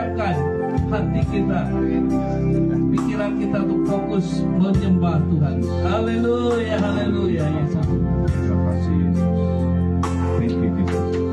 siapkan hati kita, pikiran kita untuk fokus menyembah Tuhan. Haleluya, haleluya Yesus. Terima kasih Yesus. Thank you Jesus.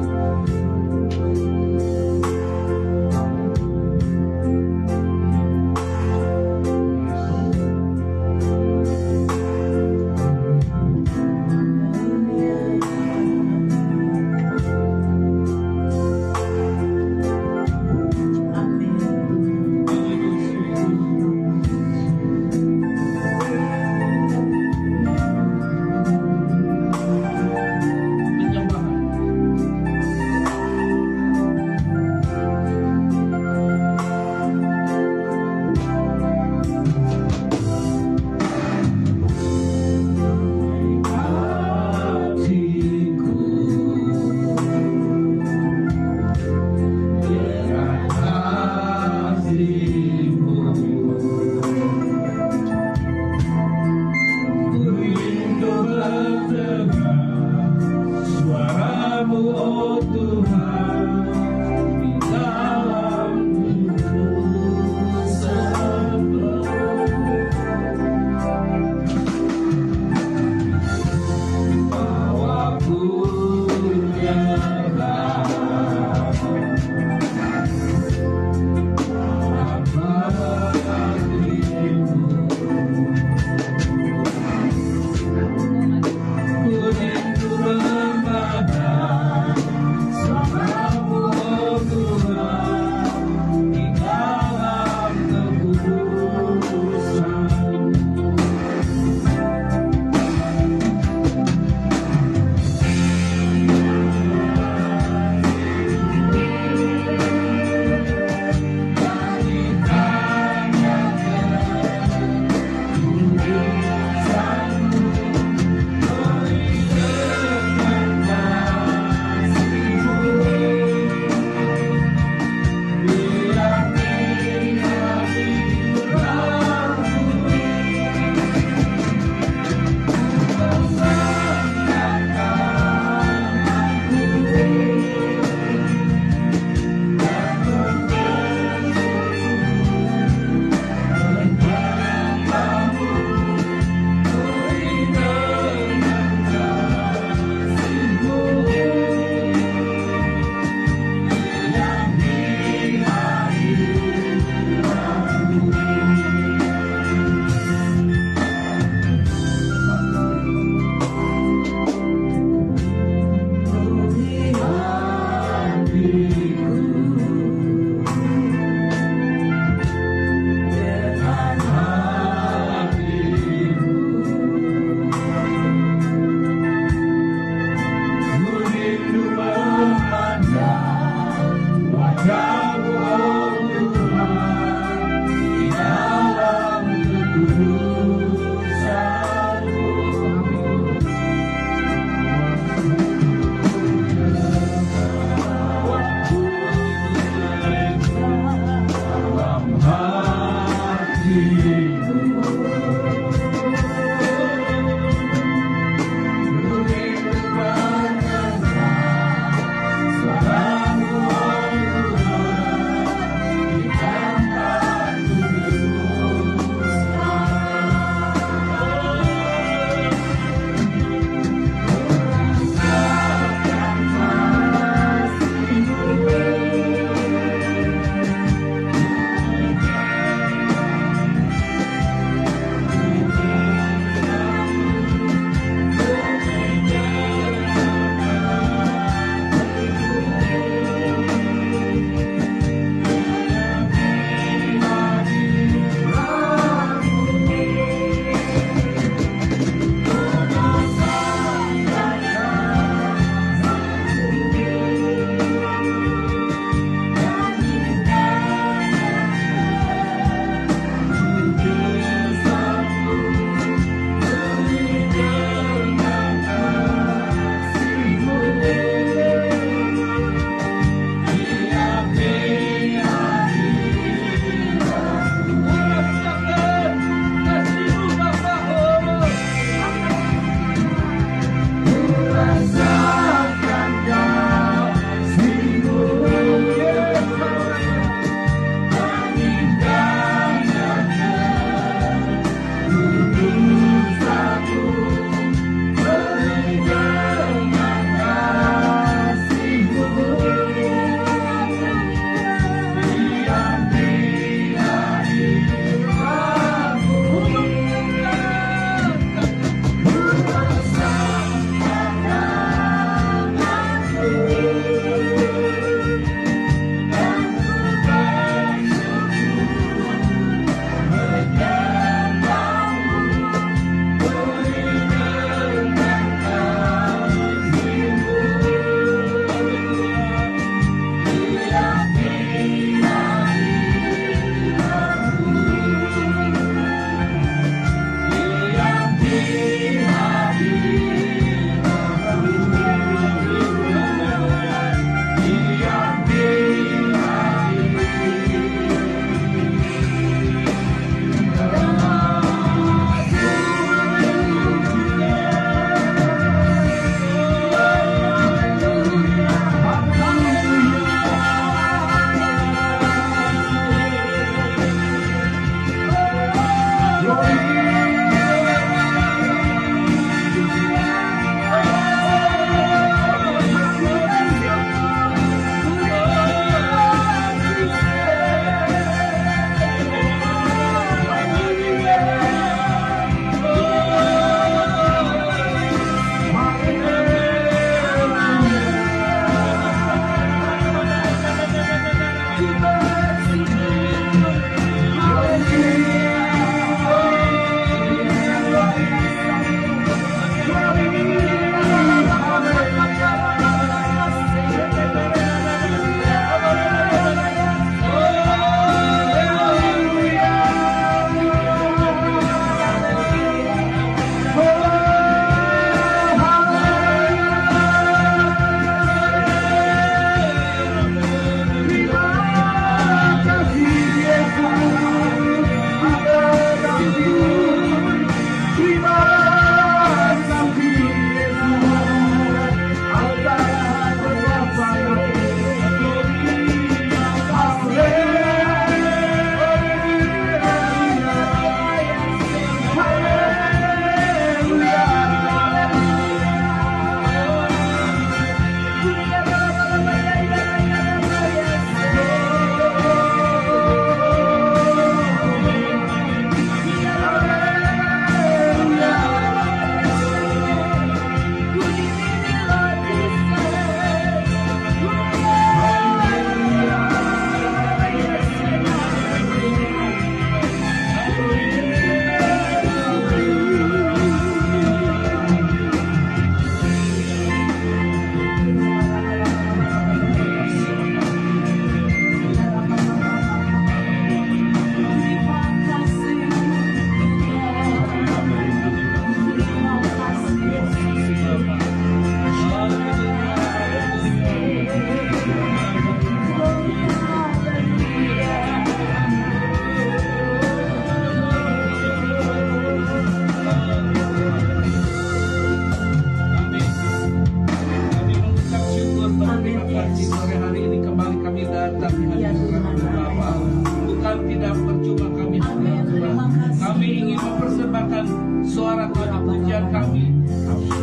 suara Tuhan di pujian kami,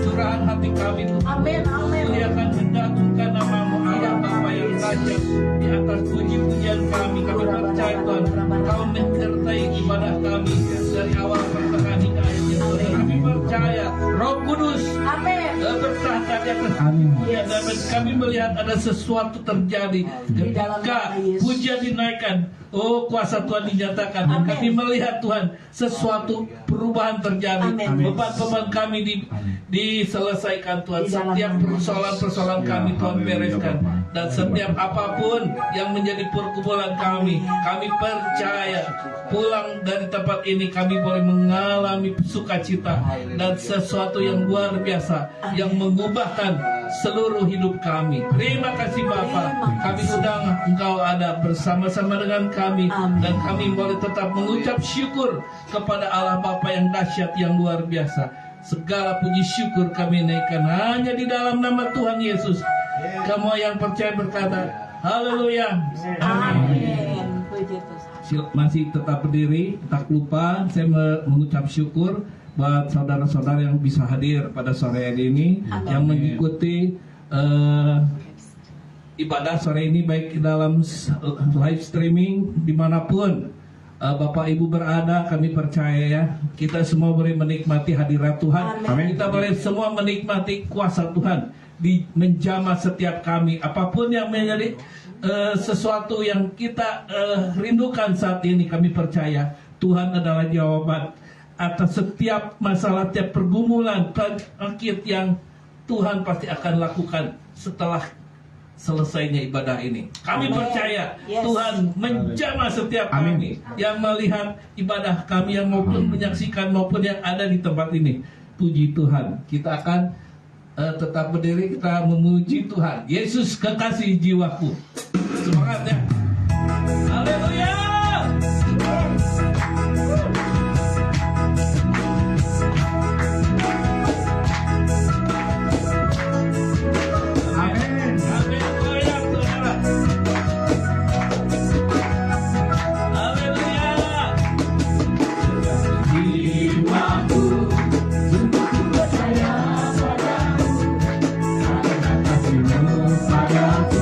curahan hati kami Tuhan. Amin, amin. Muliakan mendagungkan nama-Mu Allah Bapa yang dahsyat di atas puji-pujian kami. Kami percaya Tuhan, Kau menyertai ibadah kami dari awal pertengahan hingga akhir. Kami percaya Roh Kudus Amin. bertahta di atas Amin. Ya, dan kami melihat ada sesuatu terjadi ketika pujian dinaikkan. Oh, kuasa Tuhan dinyatakan. Dan Amin. kami melihat Tuhan sesuatu perubahan terjadi. Amin. Beban-beban kami diselesaikan Tuhan. Di dalam Setiap nama persoalan-persoalan kami Tuhan bereskan. Dan setiap apapun yang menjadi pergumulan kami percaya pulang dari tempat ini kami boleh mengalami sukacita dan sesuatu yang luar biasa yang mengubahkan seluruh hidup kami. Terima kasih Bapa. Kami undang Engkau ada bersama-sama dengan kami. Amin. Dan kami boleh tetap mengucap syukur kepada Allah Bapa yang dahsyat, yang luar biasa. Segala puji syukur kami naikkan hanya di dalam nama Tuhan Yesus. Kamu yang percaya berkata haleluya. Amin. Puji Tuhan. Masih tetap berdiri, tak lupa saya mengucap syukur buat saudara-saudara yang bisa hadir pada sore hari ini, Amin. yang mengikuti ibadah sore ini baik dalam live streaming dimanapun Bapak Ibu berada. Kami percaya ya, kita semua boleh menikmati hadirat Tuhan. Amin. Kita boleh semua menikmati kuasa Tuhan di menjamah setiap kami. Apapun yang menjadi sesuatu yang kita rindukan saat ini, kami percaya Tuhan adalah jawaban atas setiap masalah, setiap pergumulan, penyakit yang Tuhan pasti akan lakukan setelah selesainya ibadah ini. Kami Amin. percaya Yes. Tuhan menjamah setiap Amin. kami yang melihat ibadah kami, yang maupun menyaksikan maupun yang ada di tempat ini. Puji Tuhan. Kita akan tetap berdiri, kita memuji Tuhan. Yesus kekasih jiwaku. Semangat ya. Haleluya. Amin. Amin. Goyang, saudara. Haleluya. Jiwaku sungguh percaya padamu, karena kasih-Mu padaku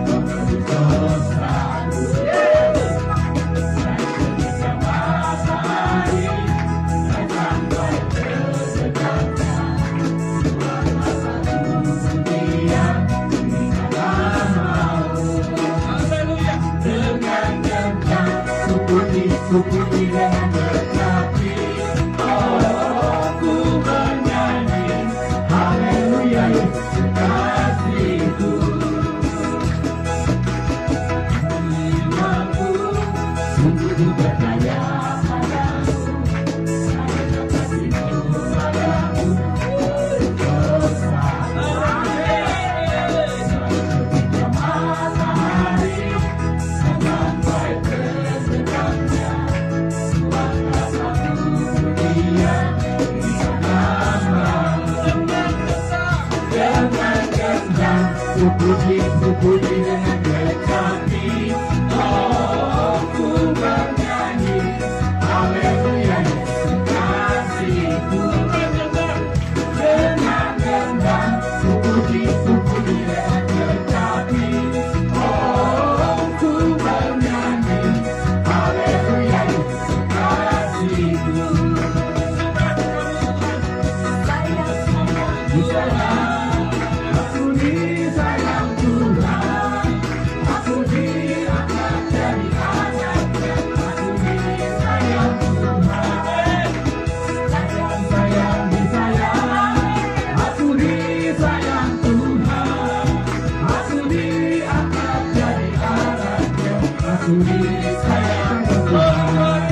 memberi dosaku. Dan ketika matahari dan sampai terbenamnya, dia tinggallah mau. Haleluya. Dengan kencang ku puji dengan berkati, oh ku bernyanyi, haleluya Yesus kekasihku. Jiwaku sungguh percaya padamu, karena kasih-Mu padaku berdosa. Ketika matahari dan sampai terbenamnya, Tuhan rasaku dia di dalam. Dengan kencang ku puji dengan berkati, oh ku bernyanyi, haleluya Yesus kekasihku. Dengan kencang ku puji dengan berkati, oh ku bernyanyi, haleluya Yesus kekasihku. Aku disayang Tuhan, aku diangkat jadi anaknya. Aku disayang Tuhan, sayang disayang. Aku disayang Tuhan, aku diangkat jadi anaknya. Aku disayang Tuhan.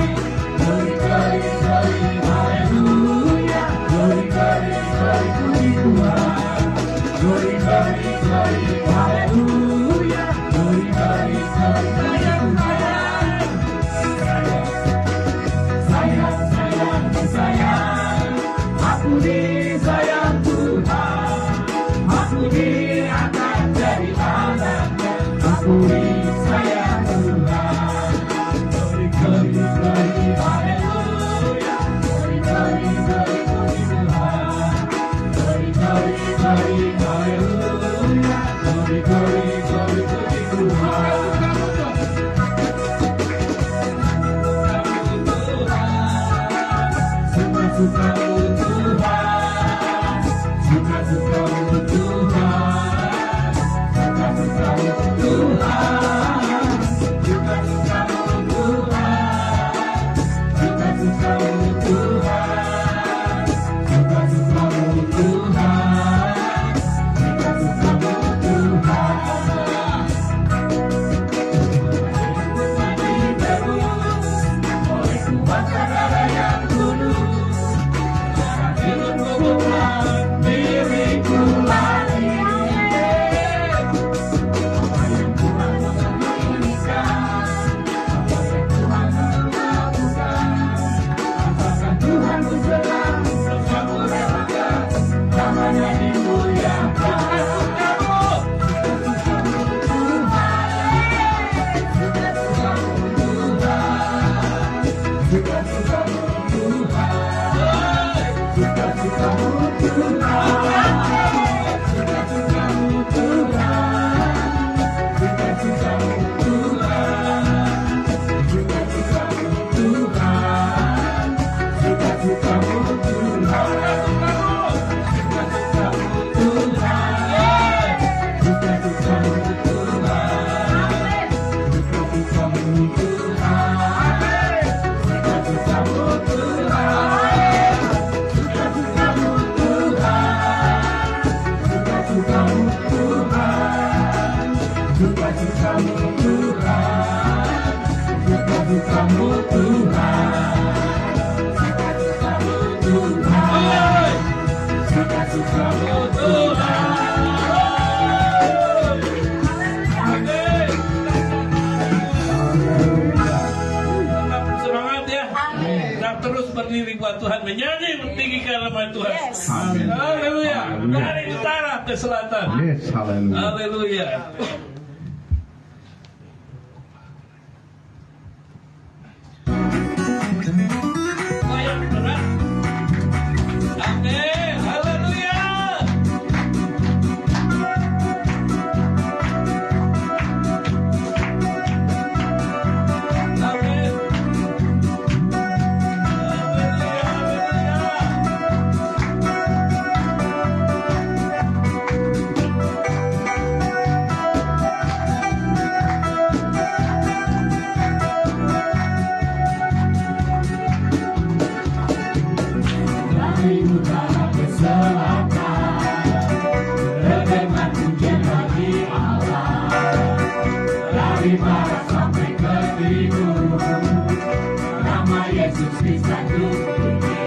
Glory, glory, glory, haleluya. Glory, glory, glory, puji Tuhan. Glory, glory, glory, haleluya. Glory, glory, glory, puji Tuhan. Sayang, sayang, disayang. Aku disayang Tuhan. Aku diangkat jadi anaknya. Aku disayang Tuhan. Glory, glory, Suka-suka-Mu Tuhan, suka-suka-Mu Tuhan, suka-suka-Mu Tuhan, suka-suka-Mu Tuhan, suka-suka-Mu Tuhan, suka-suka-Mu Tuhan, suka-suka-Mu Tuhan. Oleh kuasa darah yang tulus, darah hidup membuat diriku lari. Apa yang Tuhan menginginkan, apa yang Tuhan lakukan, apakah Tuhan bersenang, aku relakan, namanya dimuliakan. Suka-suka-Mu Tuhan, suka-suka-Mu Tuhan, suka-suka-Mu Tuhan, suka-suka-Mu Tuhan, suka-suka-Mu Tuhan, suka-suka-Mu Tuhan, suka-suka-Mu Tuhan, suka-suka-Mu Tuhan, suka-suka-Mu Semangat ya. Kita terus berdiri buat Tuhan, menyanyi mentinggikan nama Tuhan. Yes. Amin. Haleluya. Haleluya. Dari utara ke selatan. Yes, haleluya. Haleluya. Goyang berat. Amin. Haleluya. Amin. Dari utara ke selatan, terdengar pujian bagi Allah. Dari barat sampai ke timur, nama Yesus disanjung tinggi.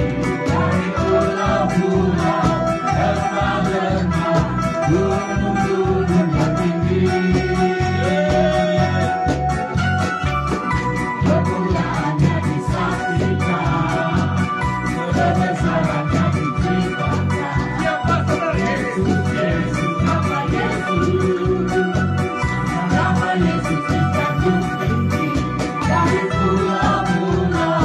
Dari pulau-pulau, lembah-lembah, gunung-gunung yang tinggi. Kemuliaannya disaksikan, kebesarannya diceritakan. Yesus, Yesus, nama Yesus, nama Yesus disanjung tinggi. Dari pulau-pulau,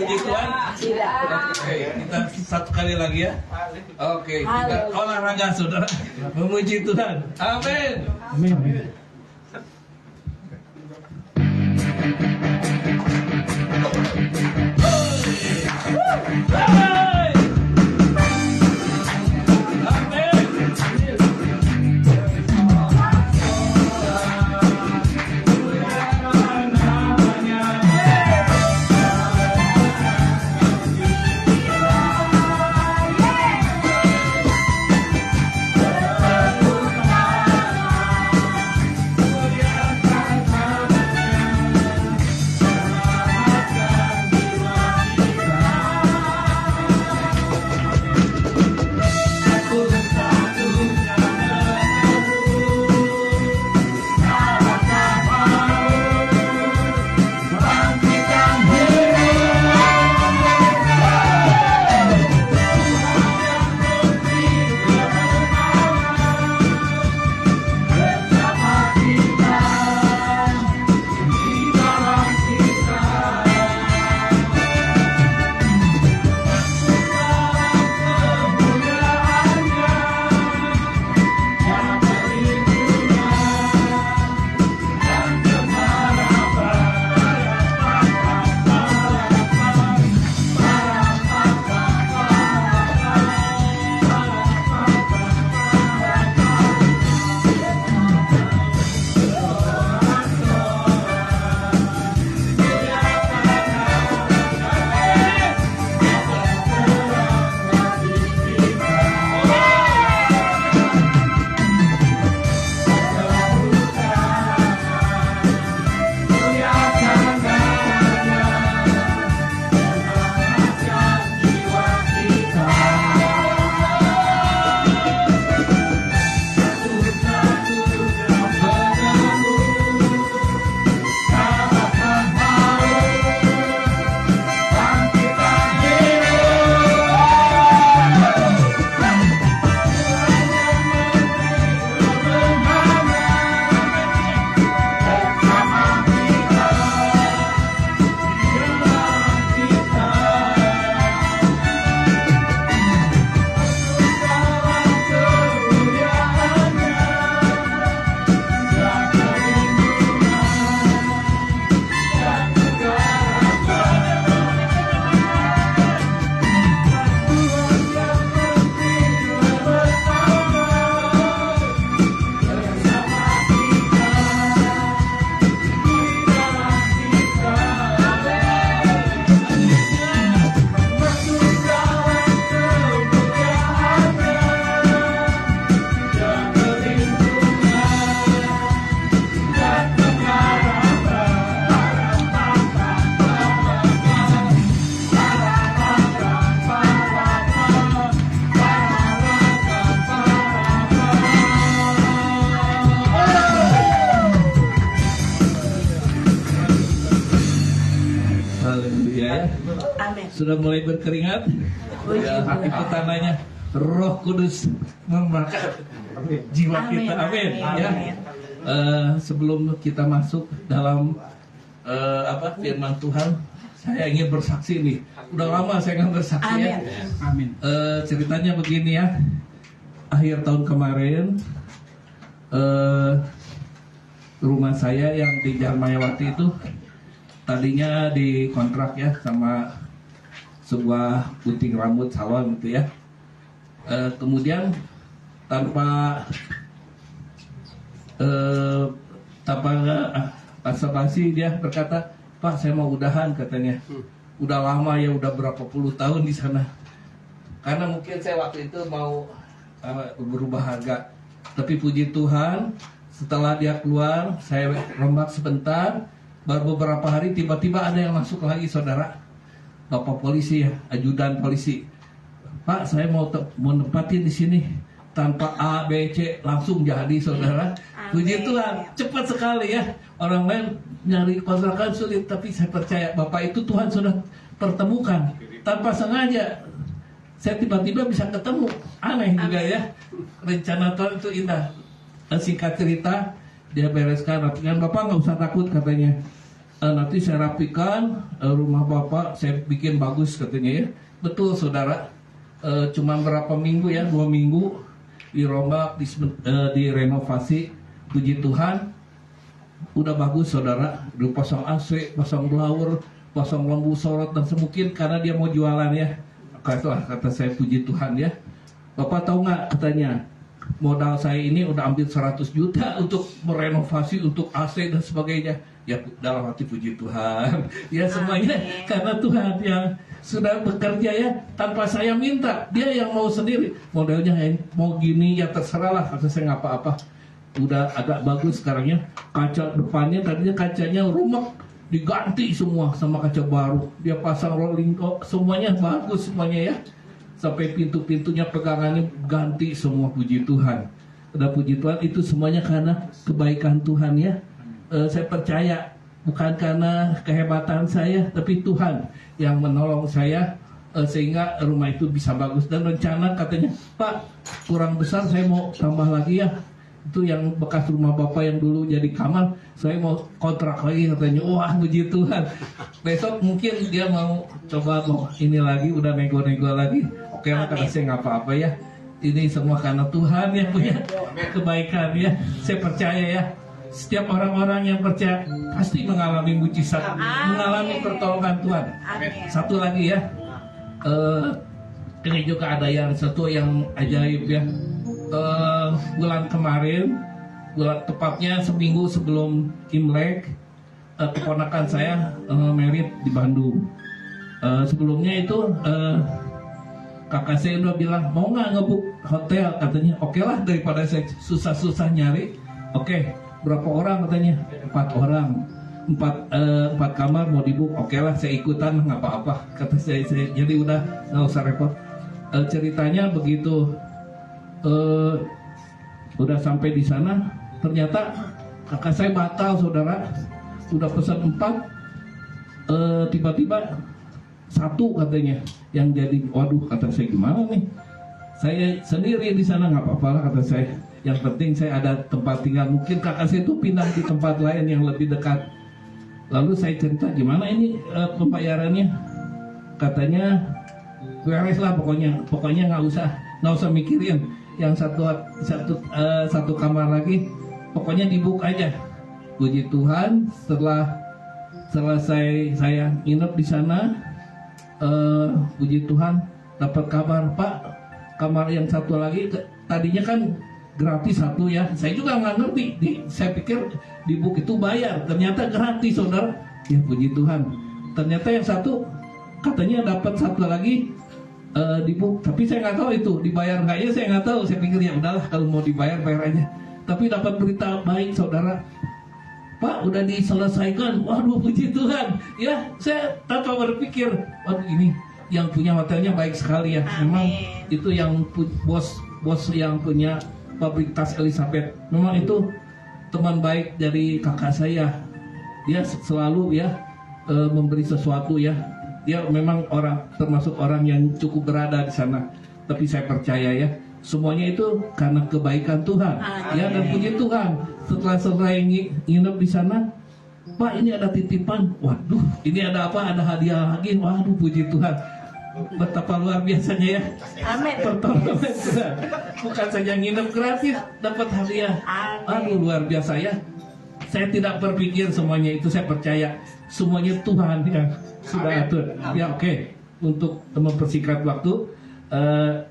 Puji Tuhan. Tidak. Oke, kita satu kali lagi ya. Oke, kita olahraga saudara. Memuji Tuhan. Amin. Amin. Hai. Amin. Sudah mulai berkeringat. Ya, itu tandanya Roh Kudus membakar jiwa kita. Amin. Ya. Sebelum kita masuk dalam firman Tuhan, saya ingin bersaksi nih. Udah lama saya nggak bersaksi ya. Amin. Ceritanya begini ya. Akhir tahun kemarin, rumah saya yang di Jalan Mayawati itu tadinya dikontrak ya sama sebuah gunting rambut salon gitu ya. Kemudian tanpa basa-basi dia berkata, "Pak, saya mau udahan," katanya. Udah lama ya, udah berapa puluh tahun di sana. Karena mungkin saya waktu itu mau berubah harga. Tapi puji Tuhan, setelah dia keluar, saya rombak sebentar. Baru beberapa hari tiba-tiba ada yang masuk lagi, saudara. Bapak polisi ya, ajudan polisi. "Pak, saya mau nempatin di sini." Tanpa A, B, C langsung jadi, saudara. Puji Tuhan, cepat sekali ya. Orang lain nyari kontrakan sulit, tapi saya percaya Bapak itu Tuhan sudah pertemukan tanpa sengaja. Saya tiba-tiba bisa ketemu, aneh juga ya. Rencana Tuhan itu indah. Singkat cerita, dia bereskan, dengan Bapak nggak usah takut katanya. nanti saya rapikan rumah Bapak, saya bikin bagus katanya ya. Betul saudara. Cuma berapa minggu ya, 2 minggu dirombak, direnovasi. Puji Tuhan, udah bagus saudara. Udah pasang AC, pasang blower, pasang lampu sorot dan semungkin karena dia mau jualan ya. Kata saya puji Tuhan ya. Bapak tahu nggak katanya, modal saya ini udah ambil 100 juta untuk merenovasi, untuk AC dan sebagainya. Ya dalam hati puji Tuhan. Ya semuanya karena Tuhan yang sudah bekerja ya tanpa saya minta. Dia yang mau sendiri. Modelnya mau gini ya terserah lah. Kata saya nggak apa-apa. Udah agak bagus sekarang ya. Kaca depannya tadinya kacanya rumek, diganti semua sama kaca baru. Dia pasang rolling semuanya bagus semuanya ya. Sampai pintu-pintunya pegangannya ganti semua, puji Tuhan. Udah puji Tuhan, itu semuanya karena kebaikan Tuhan ya. Saya percaya bukan karena kehebatan saya, tapi Tuhan yang menolong saya sehingga rumah itu bisa bagus. Dan rencana katanya, Pak kurang besar, saya mau tambah lagi ya. Itu yang bekas rumah Bapak yang dulu jadi kamar, saya mau kontrak lagi katanya. Wah puji Tuhan. Besok mungkin dia mau coba mau ini lagi, udah nego-nego lagi. Oke lah, karena saya nggak apa-apa ya. Ini semua karena Tuhan yang punya kebaikan ya. Saya percaya ya. Setiap orang-orang yang percaya pasti mengalami mujizat, mengalami pertolongan Tuhan. Satu lagi ya, ini juga ada yang satu yang ajaib ya. Bulan kemarin, bulan tepatnya seminggu sebelum Imlek, keponakan saya merit di Bandung. Sebelumnya itu kakak saya udah bilang mau nggak ngebuk hotel, katanya oke lah daripada saya susah-susah nyari. Oke, berapa orang katanya? 4 orang, 4 kamar mau dibook. Oke lah saya ikutan, nggak apa-apa kata saya. Jadi udah nggak usah repot. Ceritanya begitu, udah sampai di sana ternyata kakak saya batal saudara. Udah pesan 4, tiba-tiba 1 katanya yang jadi. Waduh kata saya, gimana nih, saya sendiri di sana. Nggak apa-apa lah kata saya, yang penting saya ada tempat tinggal. Mungkin kakak saya itu pindah di tempat lain yang lebih dekat. Lalu saya cerita gimana ini pembayarannya. Katanya beres lah, pokoknya nggak usah mikirin yang satu kamar lagi, pokoknya dibook aja. Puji Tuhan, setelah selesai saya nginep di sana, puji Tuhan dapat kabar, Pak kamar yang satu lagi tadinya kan gratis 1 ya. Saya juga nggak ngerti, saya pikir di book itu bayar, ternyata gratis saudara. Ya puji Tuhan, ternyata yang 1 katanya dapat 1 lagi di book, tapi saya nggak tahu itu dibayar nggak ya, saya nggak tahu. Saya pikir ya udahlah kalau mau dibayar bayar aja. Tapi dapat berita baik saudara, Pak udah diselesaikan. Waduh puji Tuhan ya. Saya tanpa berpikir, waduh ini yang punya hotelnya baik sekali ya. Memang itu yang bos yang punya pabrik tas Elizabeth, memang itu teman baik dari kakak saya. Dia selalu ya memberi sesuatu ya. Dia memang termasuk orang yang cukup berada di sana. Tapi saya percaya ya, semuanya itu karena kebaikan Tuhan. Ya, dan puji Tuhan, setelah selesai nginep di sana, Pak ini ada titipan. Waduh, ini ada apa? Ada hadiah lagi. Waduh, puji Tuhan. Betapa luar biasanya ya. Amin. Pertolongan Tuhan. Bukan saja nginep gratis, dapat hadiah. Aduh, luar biasa ya. Saya tidak berpikir semuanya itu, saya percaya semuanya Tuhan yang sudah atur. Ya oke. Untuk mempersingkat waktu,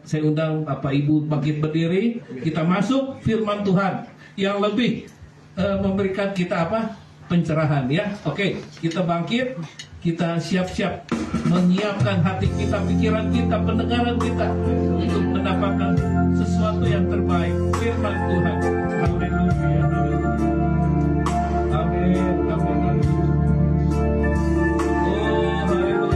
saya undang Bapak Ibu bangkit berdiri. Kita masuk firman Tuhan yang lebih memberikan kita apa? Pencerahan ya. Oke, kita bangkit. Kita siap-siap menyiapkan hati kita, pikiran kita, pendengaran kita untuk mendapatkan sesuatu yang terbaik. Firman Tuhan. Haleluya. Amin. Amin. Oh, haleluya.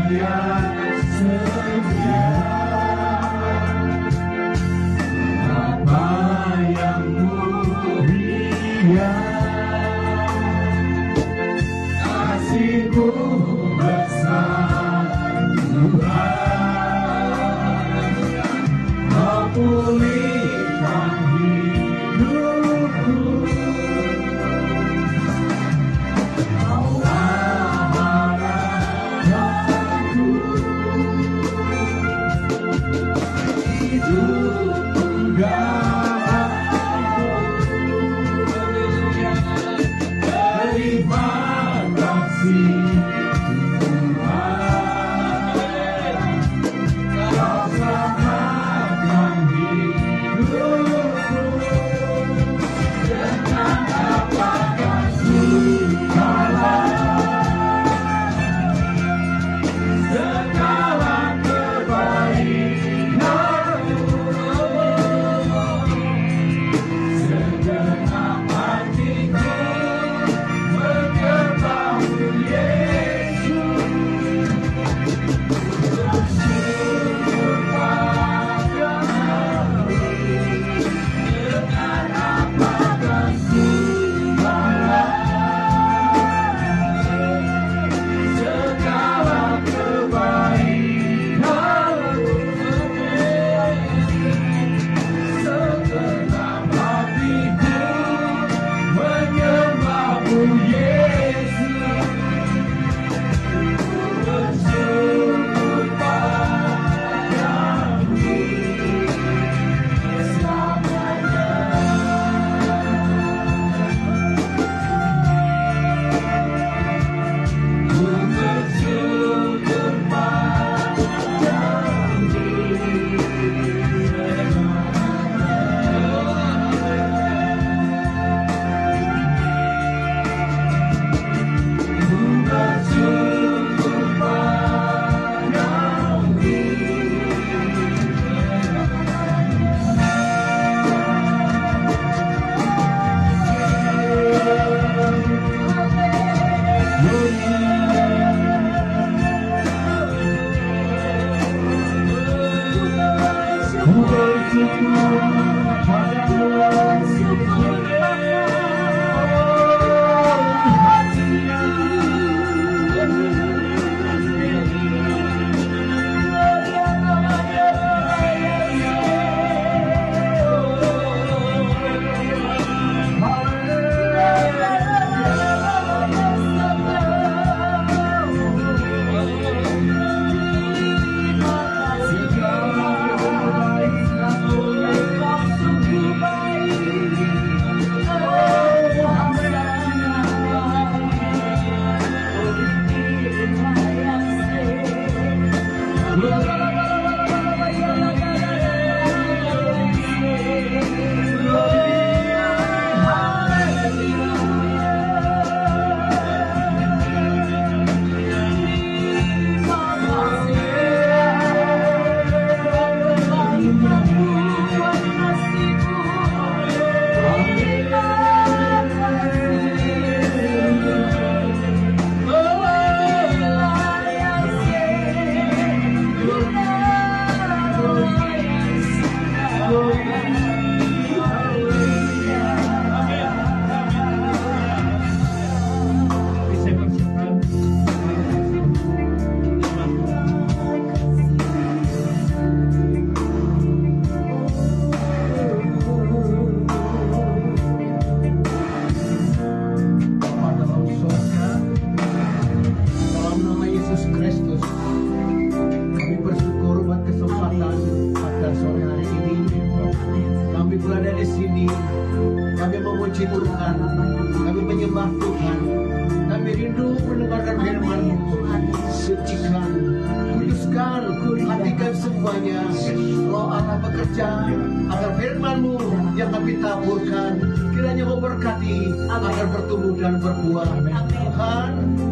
yang setia, apa yang mulia, kasih-Mu besar Tuhan, Kau pulihkan hidupku, Kau harapanku, hidupku damai.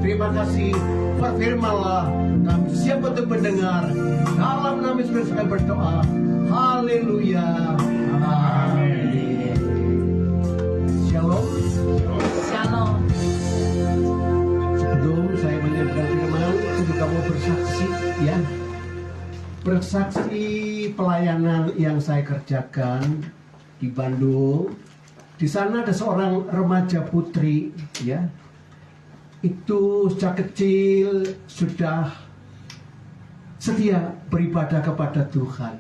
Terima kasih Berfirmanlah, kami siap untuk mendengar. Dalam nama Yesus kami berdoa. Haleluya. Amin. Shalom. Shalom. Sebelum saya menyampaikan firman, mau bersaksi ya. Bersaksi pelayanan yang saya kerjakan di Bandung. Di sana ada seorang remaja putri ya. Itu sejak kecil sudah setia beribadah kepada Tuhan.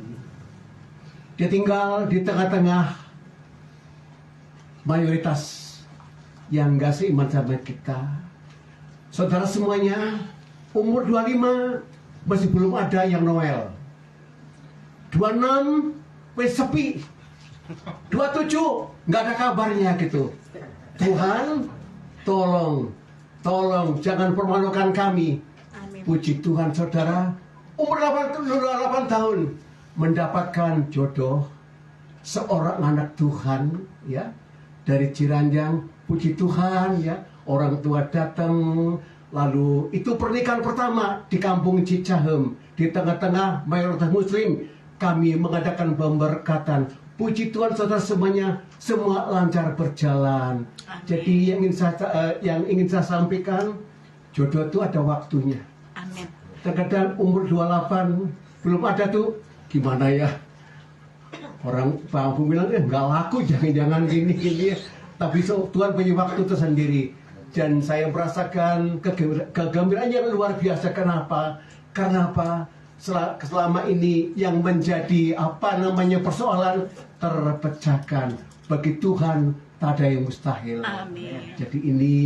Dia tinggal di tengah-tengah mayoritas yang gak seiman sama kita. Saudara semuanya, umur 25 masih belum ada yang Noel. 26 wes sepi. 27 nggak ada kabarnya gitu. Tuhan, tolong jangan permalukan kami. Amin. Puji Tuhan, saudara, umur 8 tahun mendapatkan jodoh seorang anak Tuhan ya dari Ciranjang. Puji Tuhan ya, orang tua datang. Lalu itu pernikahan pertama di kampung Cicahem, di tengah-tengah mayoritas Muslim. Kami mengadakan pemberkatan. Puji Tuhan, saudara semuanya, semua lancar berjalan. Amin. Jadi yang ingin saya sampaikan, jodoh itu ada waktunya. Amin. Terkadang umur 28 belum ada tuh, gimana ya? Orang kampung bilang nggak laku, jangan-jangan gini. Tapi Tuhan punya waktu tersendiri. Dan saya merasakan kegembiraan yang luar biasa. Kenapa? Karena apa? Selama ini yang menjadi persoalan terpecahkan. Bagi Tuhan tak ada yang mustahil. Amin. Jadi ini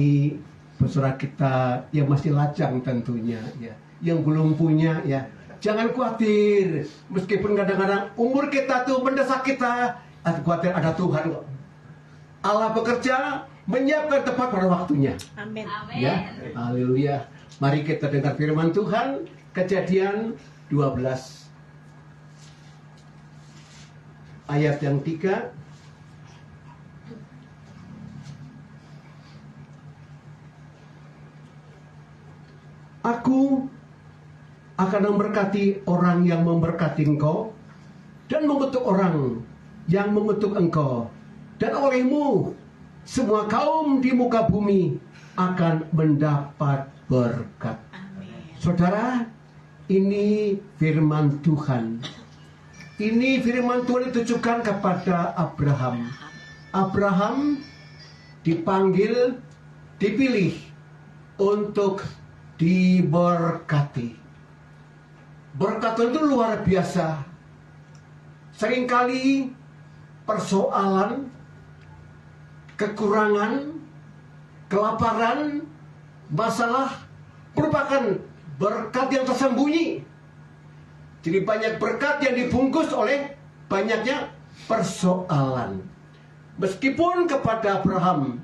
saudara kita yang masih lajang tentunya ya, yang belum punya ya, jangan khawatir. Meskipun kadang-kadang umur kita tuh mendesak kita, khawatir, ada Tuhan kok. Allah bekerja menyiapkan tepat pada waktunya. Amin. Ya, haleluya. Mari kita dengar firman Tuhan, Kejadian 12 ayat yang 3. Aku akan memberkati orang yang memberkati engkau, dan mengutuk orang yang mengutuk engkau, dan olehmu semua kaum di muka bumi akan mendapat berkat. Amin. Saudara, ini firman Tuhan. Ini firman Tuhan ditujukan kepada Abraham. Abraham dipanggil, dipilih untuk diberkati. Berkat itu luar biasa. Seringkali persoalan, kekurangan, kelaparan, masalah merupakan berkat yang tersembunyi. Jadi banyak berkat yang dibungkus oleh banyaknya persoalan. Meskipun kepada Abraham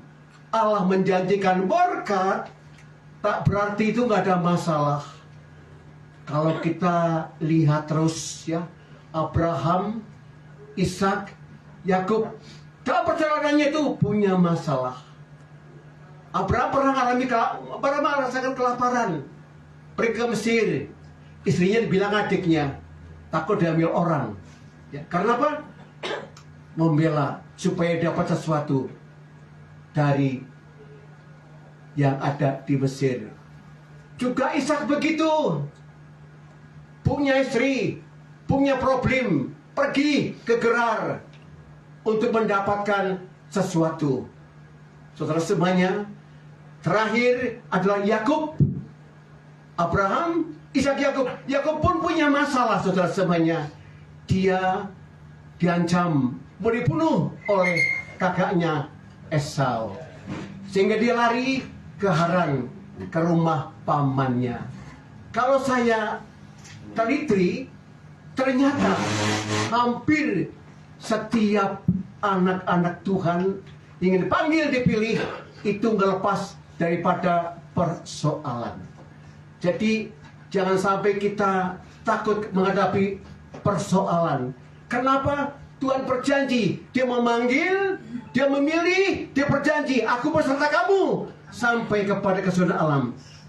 Allah menjanjikan berkat, tak berarti itu nggak ada masalah. Kalau kita lihat terus ya, Abraham, Ishak, Yakub, dalam perjalanannya itu punya masalah. Abraham pernah merasakan kelaparan, pergi ke Mesir. Istrinya dibilang adiknya, takut diambil orang. Ya, karena apa? Membela supaya dapat sesuatu dari yang ada di Mesir. Juga Ishak begitu, punya istri, punya problem, pergi ke Gerar untuk mendapatkan sesuatu. Saudara semuanya, terakhir adalah Yakub, Abraham, Ishak, Yakub. Yakub pun punya masalah, saudara semuanya. Dia diancam mau dibunuh oleh kakaknya Esau, sehingga dia lari ke Haran, ke rumah pamannya. Kalau saya teliti, ternyata hampir setiap anak-anak Tuhan ingin dipanggil, dipilih, itu nggak lepas daripada persoalan. Jadi jangan sampai kita takut menghadapi persoalan. Kenapa? Tuhan berjanji, Dia memanggil, Dia memilih, Dia berjanji, aku beserta kamu sampai kepada kesudahan alam.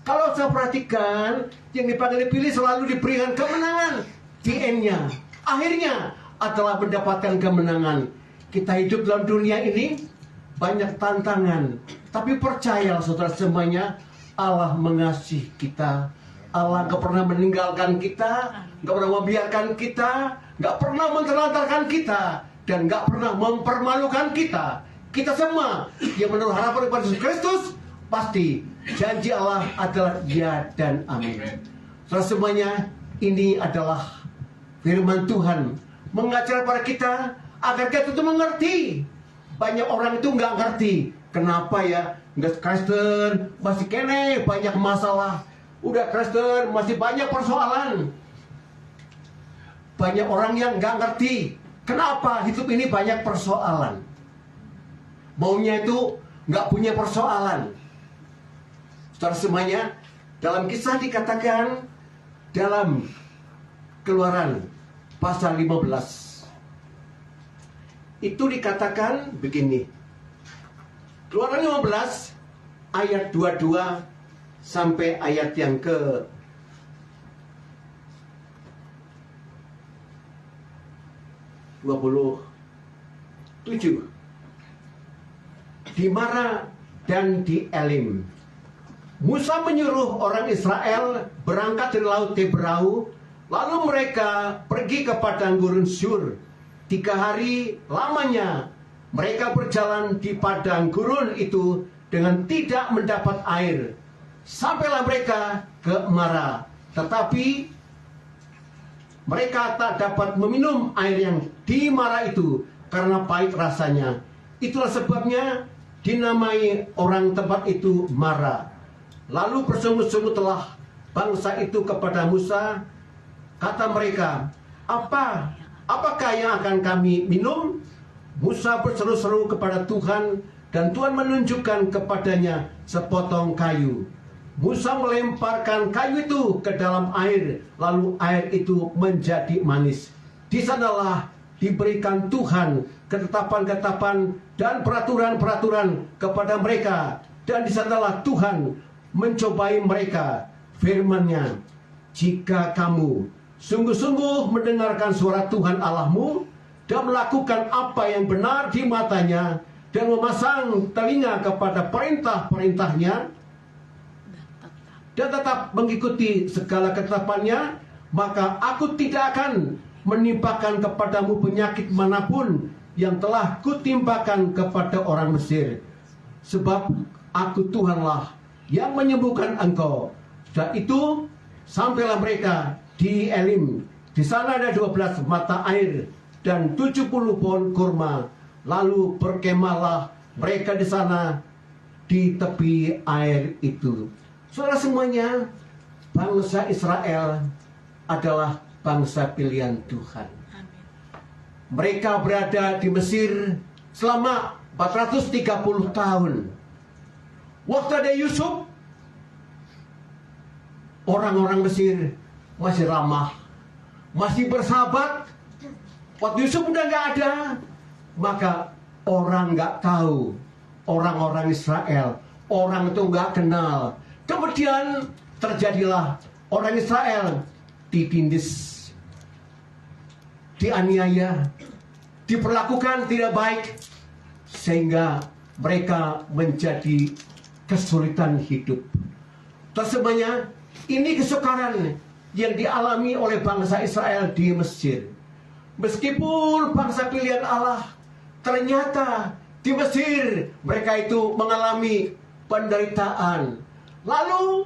Kalau saya perhatikan, yang dipanggil dipilih selalu diberikan kemenangan. Di endnya, akhirnya adalah mendapatkan kemenangan. Kita hidup dalam dunia ini banyak tantangan, tapi percaya saudara semuanya, Allah mengasihi kita, Allah nggak pernah meninggalkan kita, nggak pernah membiarkan kita, nggak pernah menterlantarkan kita, dan nggak pernah mempermalukan kita. Kita semua yang menurut harapan kepada Yesus Kristus, pasti janji Allah adalah ya dan amin. Saudara semuanya, ini adalah firman Tuhan mengajar pada kita agar kita itu mengerti. Banyak orang itu nggak ngerti. Kenapa ya? Nggak Kristen, masih kene banyak masalah. Udah Kristen, masih banyak persoalan. Banyak orang yang nggak ngerti. Kenapa hidup ini banyak persoalan? Maunya itu nggak punya persoalan. Saudara semuanya, dalam kisah dikatakan dalam Keluaran pasal 15 itu dikatakan begini. Keluaran 15 ayat 22 sampai ayat yang ke 27. Di Mara dan di Elim, Musa menyuruh orang Israel berangkat dari Laut Tebrau. Lalu mereka pergi ke padang gurun Sur. 3 hari lamanya mereka berjalan di padang gurun itu dengan tidak mendapat air. Sampailah mereka ke Mara, tetapi mereka tak dapat meminum air yang di Mara itu karena pahit rasanya. Itulah sebabnya dinamai orang tempat itu Mara. Lalu bersungut-sungutlah bangsa itu kepada Musa. Kata mereka, apakah yang akan kami minum? Musa berseru-seru kepada Tuhan, dan Tuhan menunjukkan kepadanya sepotong kayu. Musa melemparkan kayu itu ke dalam air, lalu air itu menjadi manis. Di sanalah diberikan Tuhan ketetapan-ketetapan dan peraturan-peraturan kepada mereka. Dan di sanalah Tuhan mencobai mereka. Firman-Nya, jika kamu sungguh-sungguh mendengarkan suara Tuhan Allahmu dan melakukan apa yang benar di matanya dan memasang telinga kepada perintah-perintahnya dan tetap mengikuti segala ketetapannya, maka aku tidak akan menimpakan kepadamu penyakit manapun yang telah kutimpakan kepada orang Mesir. Sebab aku Tuhanlah yang menyembuhkan engkau. Dan itu sampailah mereka di Elim. Di sana ada 12 mata air dan 70 pohon kurma. Lalu berkemahlah mereka di sana di tepi air itu. Saudara semuanya, bangsa Israel adalah bangsa pilihan Tuhan. Mereka berada di Mesir selama 430 tahun. Waktu ada Yusuf, orang-orang Mesir masih ramah, masih bersahabat. Waktu Yusuf udah nggak ada, maka orang nggak tahu, orang-orang Israel, orang itu nggak kenal. Kemudian terjadilah orang Israel ditindas, dianiaya, diperlakukan tidak baik, sehingga mereka menjadi kesulitan hidup. Tersemuanya, ini kesukaran yang dialami oleh bangsa Israel di Mesir. Meskipun bangsa pilihan Allah, ternyata di Mesir mereka itu mengalami penderitaan. Lalu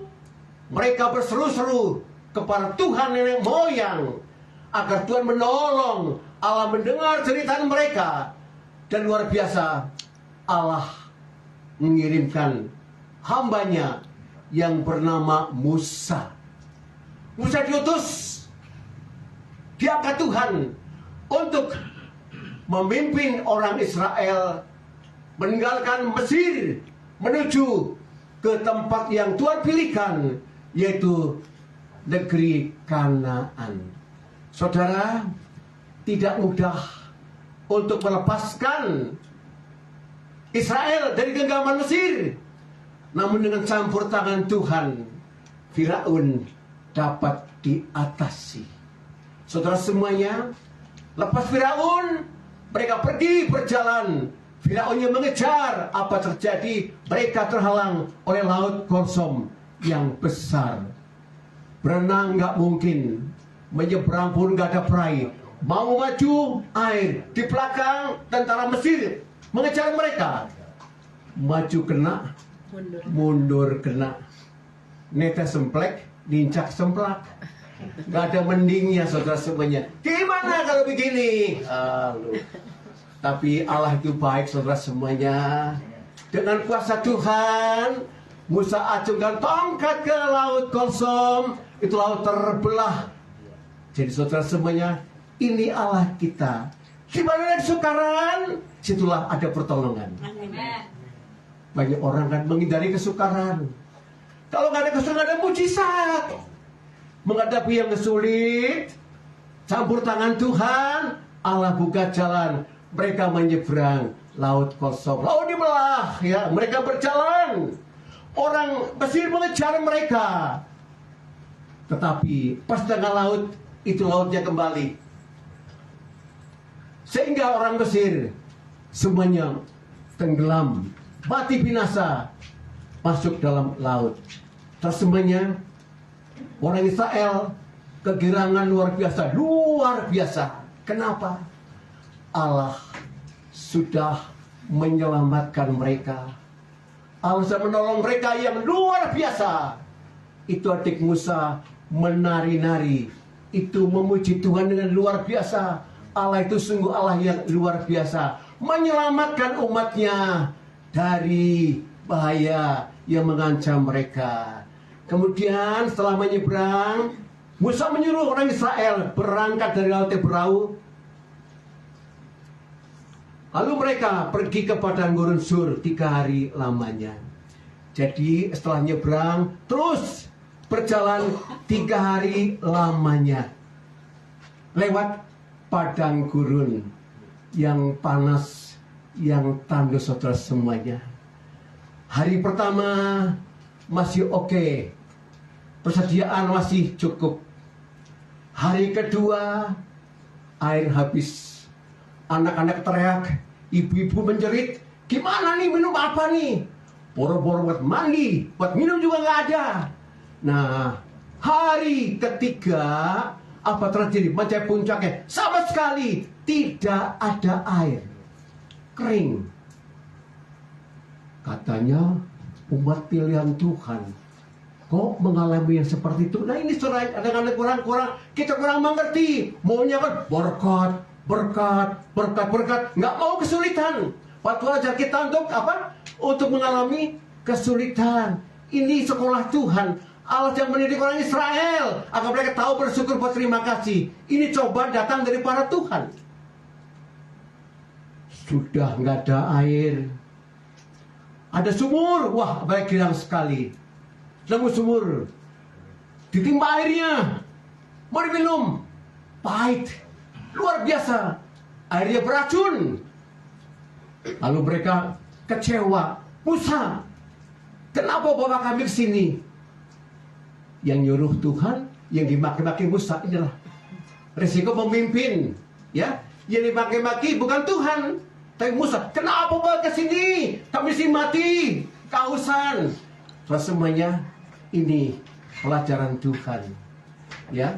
mereka berseru-seru kepada Tuhan nenek moyang agar Tuhan menolong. Allah mendengar cerita mereka, dan luar biasa Allah mengirimkan hambanya yang bernama Musa. Musa diutus, diangkat Tuhan untuk memimpin orang Israel meninggalkan Mesir menuju ke tempat yang Tuhan pilihkan, yaitu negeri Kanaan. Saudara, tidak mudah untuk melepaskan Israel dari genggaman Mesir. Namun dengan campur tangan Tuhan, Firaun dapat diatasi. Saudara semuanya, lepas Firaun, mereka pergi berjalan. Firaunnya mengejar. Apa terjadi? Mereka terhalang oleh laut Gosom yang besar. Berenang nggak mungkin, menyeberang pun nggak ada peraih. Mau maju, air. Di belakang tentara Mesir mengejar mereka. Maju kena, mundur kena. Netes semplek, nincak semplak. Gak ada mendingnya saudara semuanya. Gimana kalau begini? Tapi Allah itu baik saudara semuanya. Dengan kuasa Tuhan, Musa acungkan tongkat ke laut kosong. Itu laut terbelah. Jadi saudara semuanya, ini Allah kita. Di mana ada kesukaran, situlah ada pertolongan. Banyak orang kan menghindari kesukaran. Kalau nggak ada kesukaran, ada mujizat. Menghadapi yang sulit, campur tangan Tuhan, Allah buka jalan. Mereka menyeberang laut kosong, laut dibelah, ya. Mereka berjalan. Orang Mesir mengejar mereka, tetapi pas tengah laut, itu lautnya kembali. Sehingga orang Mesir semuanya tenggelam, mati binasa, masuk dalam laut. Terus semuanya orang Israel kegirangan luar biasa. Kenapa? Allah sudah menyelamatkan mereka. Allah sudah menolong mereka yang luar biasa. Itu adik Musa menari-nari, itu memuji Tuhan dengan luar biasa. Allah itu sungguh Allah yang luar biasa, menyelamatkan umatnya dari bahaya yang mengancam mereka. Kemudian setelah menyeberang, Musa menyuruh orang Israel berangkat dari Laut Teberau. Lalu mereka pergi ke padang gurun Sur 3 hari lamanya. Jadi setelah nyebrang, terus berjalan 3 hari lamanya. Lewat padang gurun yang panas, yang tandus saudara semuanya. Hari pertama masih oke. Persediaan masih cukup. Hari kedua, air habis. Anak-anak teriak, ibu-ibu menjerit, gimana nih, minum apa nih? Boro-boro buat mandi, buat minum juga nggak ada. Nah, hari ketiga, apa terjadi? Mencapai puncaknya, sama sekali tidak ada air. Kering. Katanya, umat pilihan Tuhan kok mengalami yang seperti itu. Nah ini saudara, anak-anak kurang-kurang, kita kurang mengerti. Maunya kan berkat, nggak mau kesulitan. Waktu ajar kita untuk apa? Untuk mengalami kesulitan. Ini sekolah Tuhan. Allah yang mendidik orang Israel agar mereka tahu bersyukur, berterima kasih. Ini coba datang dari para Tuhan. Sudah nggak ada air. Ada sumur, wah baik girang sekali. Nemu sumur, ditimpa airnya, mau diminum, pahit, luar biasa, airnya beracun. Lalu mereka kecewa, Musa, kenapa bawa kami ke sini? Yang nyuruh Tuhan, yang dimaki-maki Musa, inilah resiko pemimpin, ya. Yang dimaki-maki bukan Tuhan, tapi Musa. Kenapa bawa ke sini? Kami sih mati, kehausan. Terus semuanya ini pelajaran Tuhan, ya.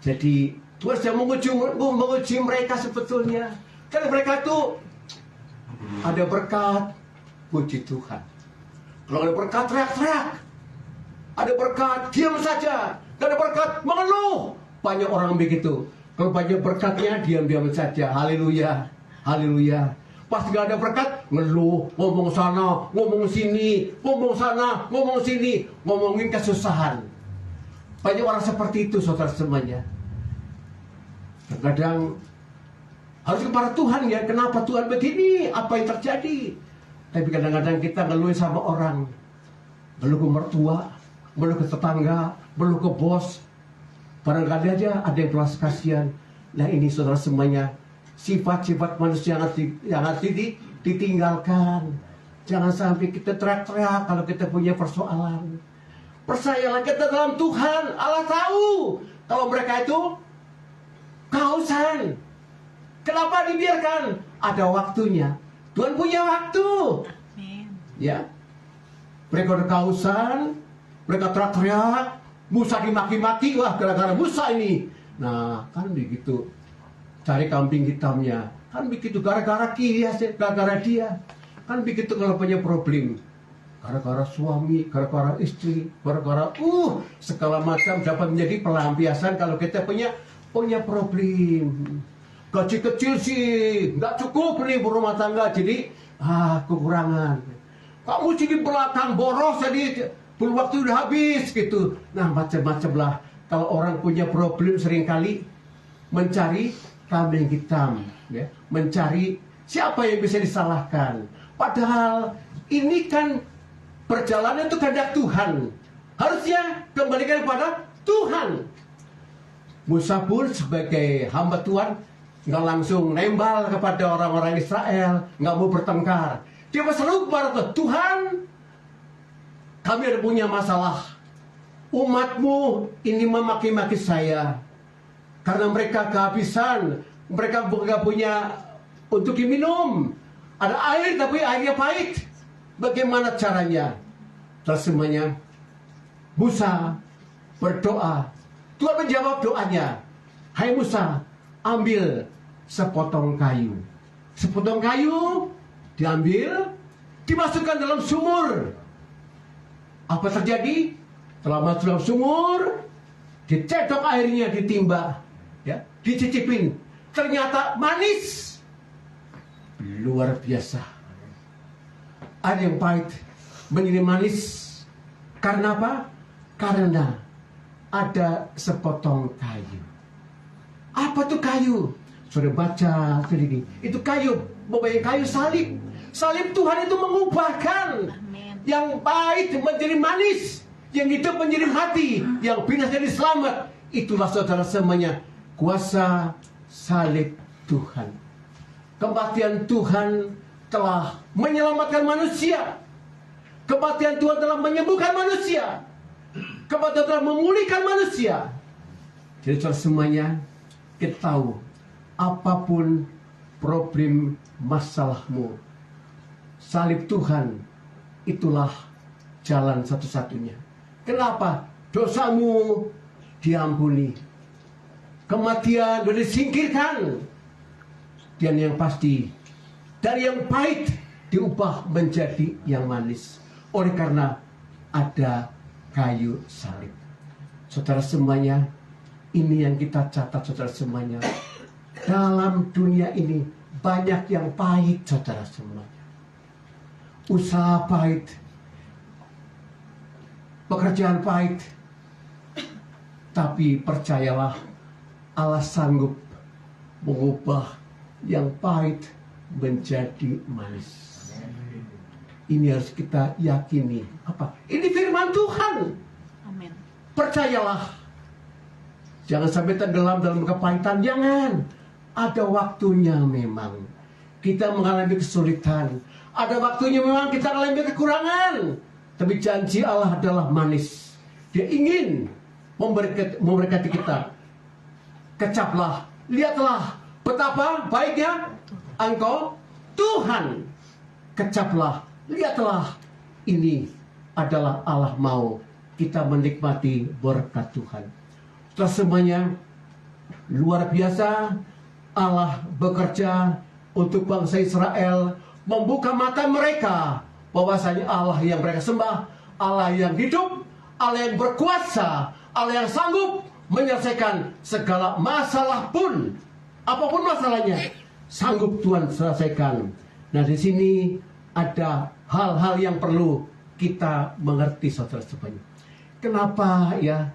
Jadi Tuhan sedang menguji mereka sebetulnya. Karena mereka tuh ada berkat, puji Tuhan. Kalau ada berkat teriak-teriak, ada berkat diam saja, ada berkat mengeluh. Banyak orang begitu. Kalau banyak berkatnya diam-diam saja. Haleluya, haleluya. Pas gak ada berkat, ngeluh, ngomong sana, ngomong sini, ngomong sana, ngomong sini, ngomongin kesusahan. Banyak orang seperti itu, saudara semuanya. Kadang harus kepada Tuhan, ya. Kenapa Tuhan begini? Apa yang terjadi? Tapi kadang-kadang kita ngeluh sama orang. Ngeluh ke mertua, ngeluh ke tetangga, ngeluh ke bos. Barangkali aja ada yang belas kasihan. Nah ini saudara semuanya, sifat-sifat manusia yang harus ditinggalkan. Jangan sampai kita teriak-teriak kalau kita punya persoalan. Percayalah kita dalam Tuhan. Allah tahu kalau mereka itu kehausan. Kenapa dibiarkan? Ada waktunya. Tuhan punya waktu. Ya. Mereka udah kehausan, mereka teriak-teriak, Musa dimaki-maki, wah gara-gara Musa ini. Nah, kan begitu. Cari kambing hitamnya. Kan begitu, gara-gara gara-gara dia. Kan begitu kalau punya problem. Gara-gara suami, gara-gara istri, gara-gara segala macam dapat menjadi pelampiasan kalau kita punya problem. Gaji kecil sih nggak cukup nih berumah tangga, jadi kekurangan. Kamu di belakang boros, jadi belum waktu udah habis gitu. Nah, macam-macam lah. Kalau orang punya problem seringkali mencari kambing hitam, ya, mencari siapa yang bisa disalahkan. Padahal ini kan perjalanan itu kehendak Tuhan. Harusnya kembalikan kepada Tuhan. Musa pun sebagai hamba Tuhan nggak langsung nembal kepada orang-orang Israel, nggak mau bertengkar. Dia berseru kepada Tuhan, kami ada punya masalah. Umatmu ini memaki-maki saya karena mereka kehabisan, mereka nggak punya untuk diminum. Ada air tapi airnya pahit. Bagaimana caranya? Terus semuanya Musa berdoa. Tuhan menjawab doanya. Hai Musa, ambil sepotong kayu. Sepotong kayu diambil, dimasukkan dalam sumur. Apa terjadi? Setelah masuk dalam sumur, dicedok airnya, ditimba, ya, dicicipin. Ternyata manis. Luar biasa. Ada yang pahit menjadi manis. Karena apa? Karena ada sepotong kayu. Apa tuh kayu? Sudah baca sedikit. Itu kayu, membayang kayu salib. Salib Tuhan itu mengubahkan yang pahit menjadi manis, yang hidup menjadi mati, yang binasa jadi selamat. Itulah saudara semuanya kuasa salib Tuhan. Kematian Tuhan telah menyelamatkan manusia. Kematian Tuhan telah menyembuhkan manusia. Kematian telah memulihkan manusia. Jadi saudara semuanya, kita tahu apapun problem masalahmu, salib Tuhan itulah jalan satu-satunya. Kenapa? Dosamu diampuni, kematian sudah disingkirkan, dan yang pasti dari yang pahit diubah menjadi yang manis oleh karena ada kayu salib. Saudara semuanya, ini yang kita catat saudara semuanya. Dalam dunia ini banyak yang pahit saudara semuanya. Usaha pahit, pekerjaan pahit. Tapi percayalah, Allah sanggup mengubah yang pahit menjadi manis. Ini harus kita yakini. Apa? Ini firman Tuhan. Amin. Percayalah. Jangan sampai tenggelam dalam kepahitan. Jangan. Ada waktunya memang kita mengalami kesulitan. Ada waktunya memang kita mengalami kekurangan. Tapi janji Allah adalah manis. Dia ingin memberkati kita. Kecaplah, lihatlah betapa baiknya Engkau Tuhan. Kecaplah, lihatlah, ini adalah Allah mau kita menikmati berkat Tuhan. Setelah semuanya luar biasa, Allah bekerja untuk bangsa Israel, membuka mata mereka bahwasanya Allah yang mereka sembah, Allah yang hidup, Allah yang berkuasa, Allah yang sanggup menyelesaikan segala masalah pun, apapun masalahnya, sanggup Tuhan selesaikan. Nah, di sini ada hal-hal yang perlu kita mengerti saudara semuanya. Kenapa ya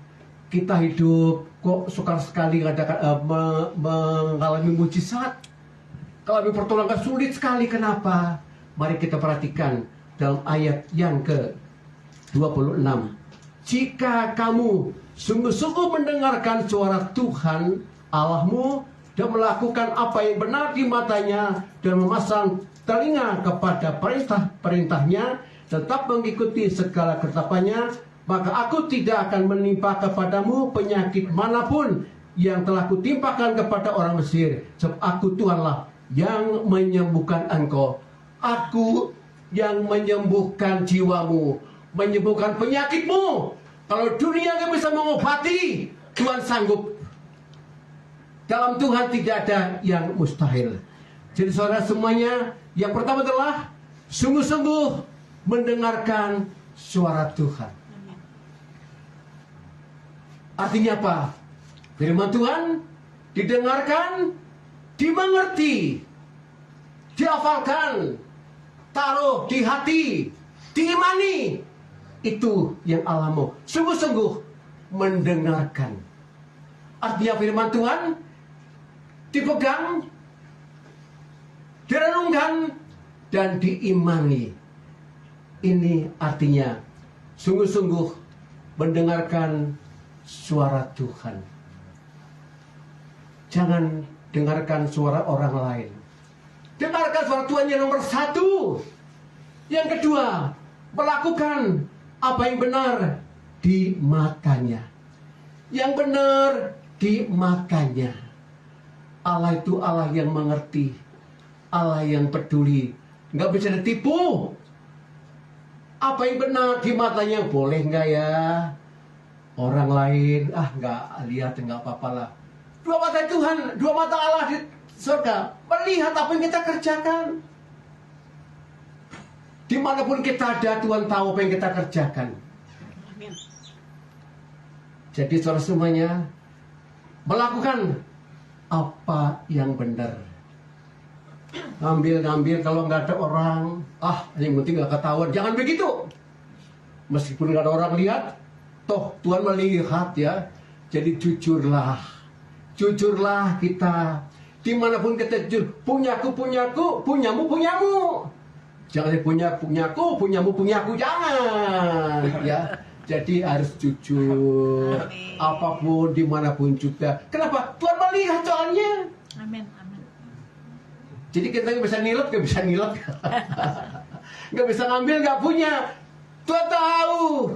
kita hidup kok sukar sekali mengalami mujizat, mengalami pertolongan sulit sekali? Kenapa? Mari kita perhatikan dalam ayat yang ke-26. Jika kamu sungguh-sungguh mendengarkan suara Tuhan Allahmu dan melakukan apa yang benar di matanya dan memasang telinga kepada perintah-perintahnya, tetap mengikuti segala ketetapannya, maka aku tidak akan menimpa kepadamu penyakit manapun yang telah kutimpakan kepada orang Mesir. Sebab aku Tuhanlah yang menyembuhkan engkau. Aku yang menyembuhkan jiwamu, menyembuhkan penyakitmu. Kalau dunia nggak bisa mengobati, Tuhan sanggup. Dalam Tuhan tidak ada yang mustahil. Jadi saudara semuanya, yang pertama adalah sungguh-sungguh mendengarkan suara Tuhan. Artinya apa? Firman Tuhan didengarkan, dimengerti, dihafalkan, taruh di hati, diimani. Itu yang Allah mau. Sungguh-sungguh mendengarkan. Artinya firman Tuhan dipegang, direnungkan, dan diimani. Ini artinya sungguh-sungguh mendengarkan suara Tuhan. Jangan dengarkan suara orang lain. Dengarkan suara Tuhan yang nomor satu. Yang kedua, melakukan apa yang benar di matanya. Yang benar di matanya. Allah itu Allah yang mengerti, Allah yang peduli, nggak bisa ditipu. Apa yang benar di matanya boleh nggak ya? Orang lain nggak lihat, nggak apa-apa lah. Dua mata Tuhan, dua mata Allah di surga melihat apa yang kita kerjakan. Dimanapun kita ada, Tuhan tahu apa yang kita kerjakan. Jadi saudara semuanya, melakukan apa yang benar. Ngambil kalau nggak ada orang, yang penting nggak ketahuan. Jangan begitu. Meskipun nggak ada orang lihat, toh Tuhan melihat ya. Jadi jujurlah kita. Dimanapun kita jujur, punyaku, punyamu. Jangan punyaku, jangan ya. Jadi harus jujur. Amin. Apapun, dimanapun juga. Kenapa? Tuhan melihat soalnya. Amin. Jadi kita nggak bisa nilep. Nggak bisa ngambil, nggak punya. Tuhan tahu.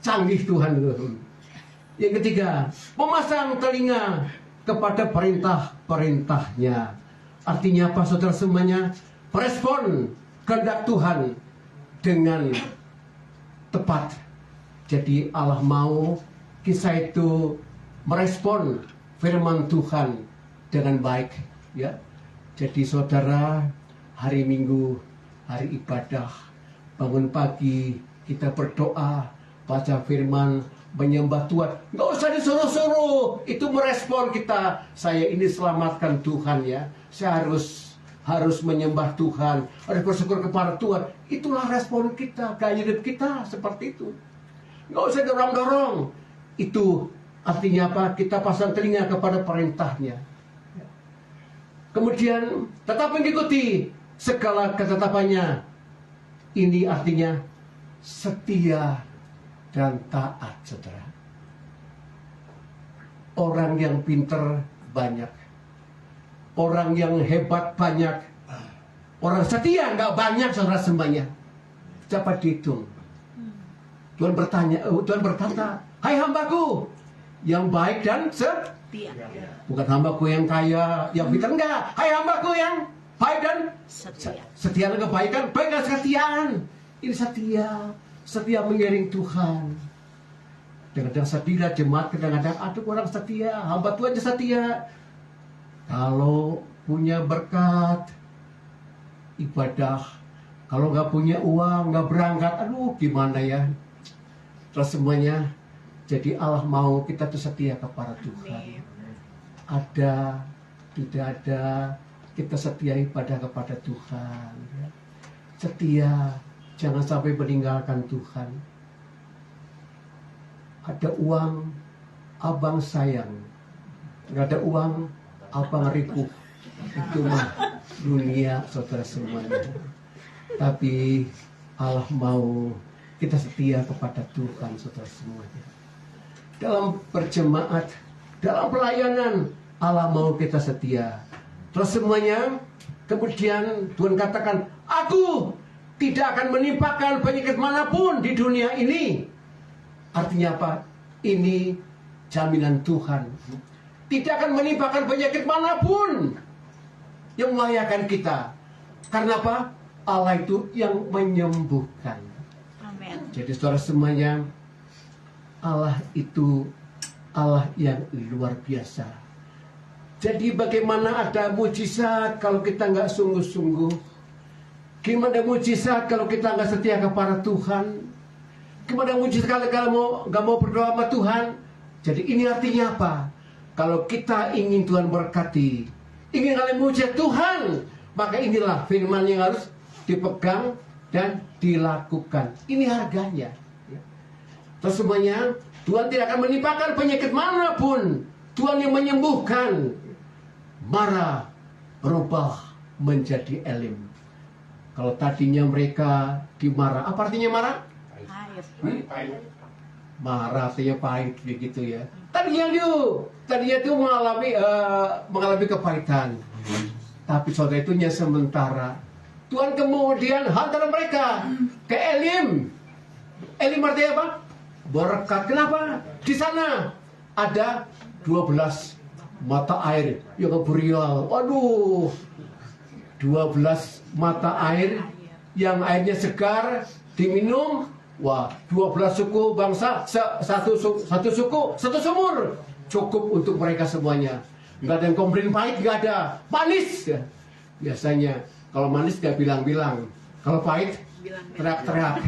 Canggih Tuhan itu. Yang ketiga, memasang telinga kepada perintah-perintahnya. Artinya apa saudara semuanya? Merespon kehendak Tuhan dengan tepat. Jadi Allah mau kita itu merespon firman Tuhan dengan baik, ya. Jadi saudara, hari Minggu, hari ibadah, bangun pagi, kita berdoa, baca firman, menyembah Tuhan. Nggak usah disuruh-suruh, itu merespon kita. Saya ini selamatkan Tuhan ya. Saya harus menyembah Tuhan, harus bersyukur kepada Tuhan. Itulah respon kita, gaya hidup kita seperti itu. Nggak usah dorong-dorong. Itu artinya apa? Kita pasang telinga kepada perintahnya. Kemudian tetap mengikuti segala ketetapannya. Ini artinya setia dan taat, saudara. Orang yang pinter banyak, orang yang hebat banyak, orang setia nggak banyak, saudara semuanya. Dapat dihitung. Tuhan berkata, hai hambaku yang baik dan setia. Bukan hambaku yang kaya, yang pintar, enggak. Hai hambaku yang baik dan setia dan kebaikan, baik dan kesetiaan. Ini setia mengiring Tuhan. Kadang-kadang setia jemaat, kadang-kadang ada orang setia, hamba Tuhan setia. Kalau punya berkat ibadah, kalau nggak punya uang, nggak berangkat, gimana ya? Terus semuanya, jadi Allah mau kita tuh setia kepada Tuhan. Ada, tidak ada, kita setia ibadah kepada Tuhan. Setia, jangan sampai meninggalkan Tuhan. Ada uang, abang sayang. Nggak ada uang, abang rikuh. Itu mah dunia, saudara semuanya. Tapi Allah mau kita setia kepada Tuhan, saudara semuanya. Dalam berjemaat, dalam pelayanan, Allah mau kita setia. Terus semuanya, kemudian Tuhan katakan, aku tidak akan menimpakan penyakit manapun di dunia ini. Artinya apa? Ini jaminan Tuhan. Tidak akan menimpakan penyakit manapun yang membahayakan kita. Karena apa? Allah itu yang menyembuhkan. Amin. Jadi saudara semuanya, Allah itu Allah yang luar biasa. Jadi bagaimana ada mujizat kalau kita nggak sungguh-sungguh? Gimana mujizat kalau kita nggak setia kepada Tuhan? Gimana mujizat kalau nggak mau berdoa sama Tuhan? Jadi ini artinya apa? Kalau kita ingin Tuhan berkati, ingin kalian mujizat Tuhan, maka inilah firman yang harus dipegang dan dilakukan. Ini harganya. Terus semuanya, Tuhan tidak akan menimpakan penyakit manapun. Tuhan yang menyembuhkan. Marah berubah menjadi elim. Kalau tadinya mereka dimarah, apa artinya marah? Marah artinya pahit begitu ya. Tadinya itu mengalami kepahitan. Tapi saudara itu hanya sementara. Tuhan kemudian hantar mereka ke Elim. Elim artinya apa? Berkat. Kenapa? Di sana ada 12 mata air yang beryal. Waduh, 12 mata air yang airnya segar diminum. Wah, 12 suku bangsa, satu suku, satu sumur. Cukup untuk mereka semuanya. Nggak ada yang komplain pahit, nggak ada. Manis. Ya. Biasanya kalau manis nggak bilang-bilang. Kalau pahit, teriak-teriak.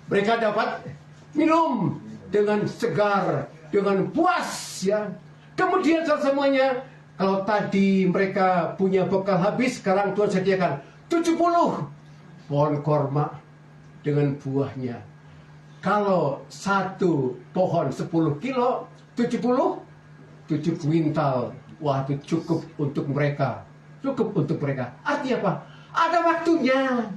Mereka dapat minum dengan segar, dengan puas. Ya. Kemudian semuanya, kalau tadi mereka punya bekal habis, sekarang Tuhan sediakan 70 pohon korma dengan buahnya. Kalau satu pohon 10 kilo, 7 kuintal. Wah, itu cukup untuk mereka. Cukup untuk mereka. Artinya apa? Ada waktunya.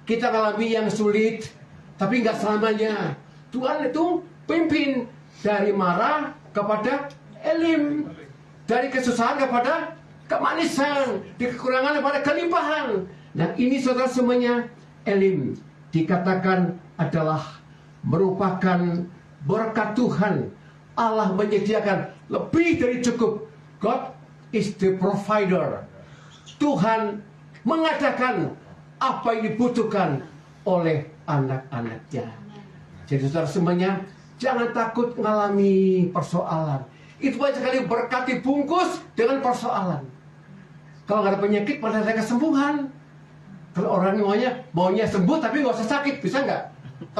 Kita alami yang sulit, tapi nggak selamanya. Tuhan itu pimpin dari marah kepada elim. Dari kesusahan kepada kemanisan. Dari kekurangan kepada kelimpahan. Nah, ini saudara semuanya elim. Dikatakan adalah merupakan berkat Tuhan. Allah menyediakan lebih dari cukup. God is the provider. Tuhan mengadakan apa yang dibutuhkan oleh anak-anaknya. Jadi saudara semuanya, jangan takut mengalami persoalan. Itu banyak sekali berkat dibungkus dengan persoalan. Kalau nggak ada penyakit, pada ada kesembuhan. Kalau orang maunya sembuh tapi nggak usah sakit, bisa nggak?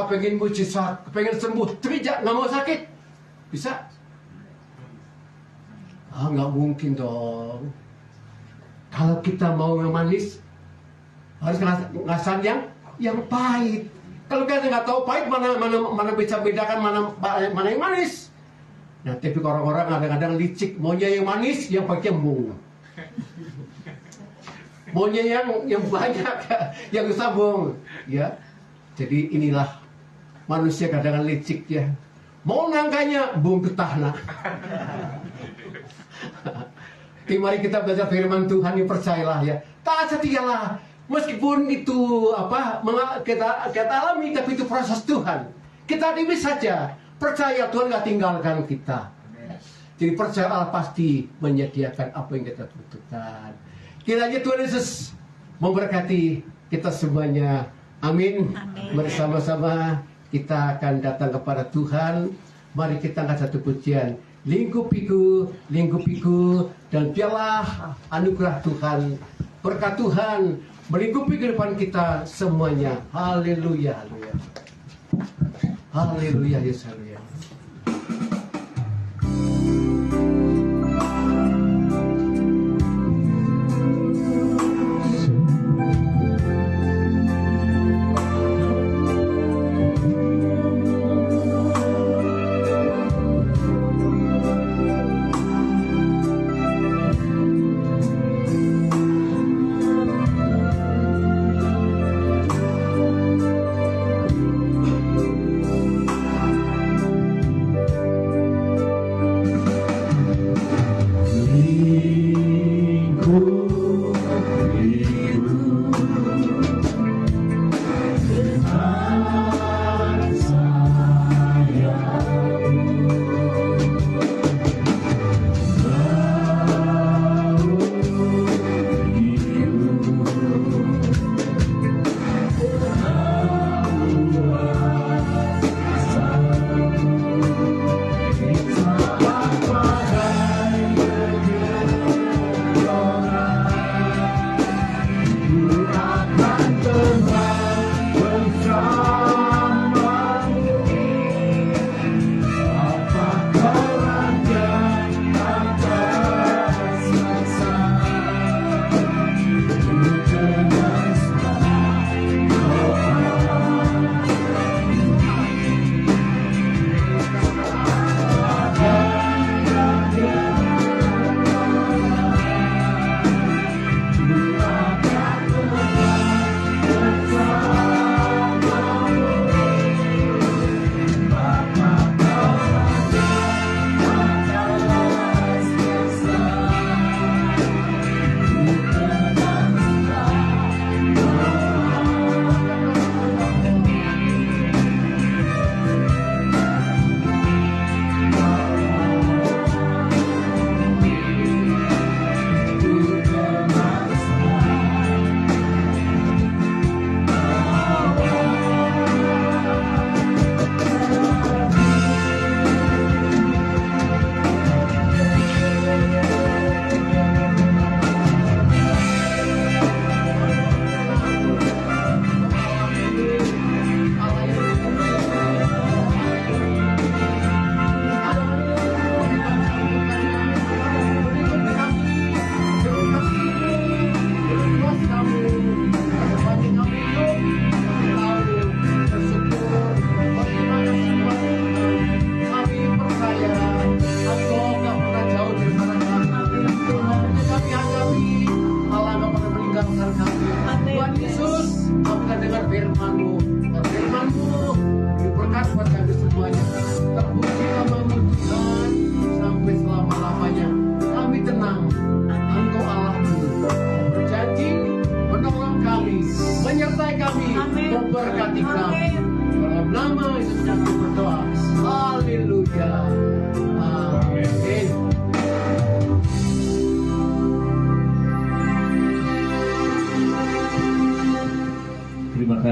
Pengen mujizat, pengen sembuh, tapi nggak mau sakit, bisa? Nggak mungkin dong. Kalau kita mau yang manis, harus ngerasain yang pahit. Kalau kita nggak tahu pahit, mana bisa bedakan mana yang manis? Nah, tapi orang-orang kadang-kadang licik, maunya yang manis, yang pakai mung. Maunya yang banyak, yang sambung, ya. Jadi inilah manusia kadang-kadang licik ya. Mau nangkanya bung ketahna. Mari kita belajar firman Tuhan, yang percayalah ya. Taat setialah, meskipun itu kita alami, tapi itu proses Tuhan. Kita demi saja percaya Tuhan gak tinggalkan kita. Jadi percaya Allah pasti menyediakan apa yang kita butuhkan. Kiranya Tuhan Yesus memberkati kita semuanya. Amin. Bersama-sama kita akan datang kepada Tuhan. Mari kita angkat satu pujian. Lingkupiku, dan biarlah anugerah Tuhan, berkat Tuhan melingkupi kehidupan kita semuanya. Haleluya, haleluya. Haleluya, Yesus, haleluya.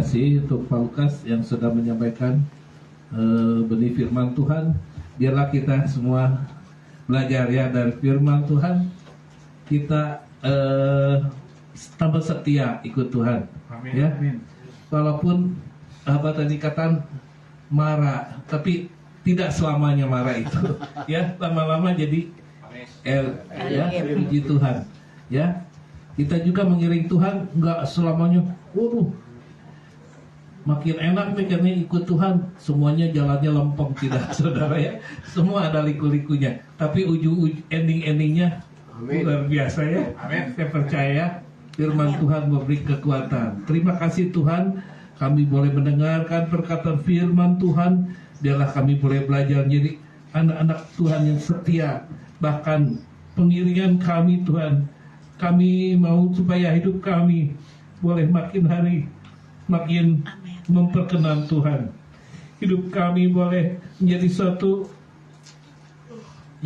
kasih untuk Pak Lukas yang sudah menyampaikan benih firman Tuhan. Biarlah kita semua belajar ya dari firman Tuhan. Kita tambah setia ikut Tuhan. Amin. Ya. Amin. Walaupun apa tadi kata marah, tapi tidak selamanya marah itu. Ya, lama-lama jadi ya, puji Tuhan. Ya, kita juga mengiring Tuhan, nggak selamanya. Waduh, makin enak mikirnya ikut Tuhan, semuanya jalannya lempeng, tidak saudara ya. Semua ada liku-likunya, tapi ending-endingnya Amin. luar biasa ya. Amin. Saya percaya firman Tuhan memberi kekuatan. Terima kasih Tuhan, kami boleh mendengarkan perkataan firman Tuhan. Biarlah kami boleh belajar jadi anak-anak Tuhan yang setia. Bahkan pengiringan kami Tuhan, kami mau supaya hidup kami boleh makin hari makin memperkenan Tuhan. Hidup kami boleh menjadi suatu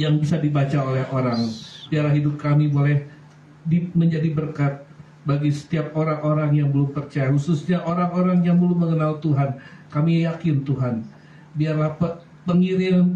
yang bisa dibaca oleh orang. Biarlah hidup kami boleh menjadi berkat bagi setiap orang-orang yang belum percaya, khususnya orang-orang yang belum mengenal Tuhan. Kami yakin Tuhan, biarlah pengiringan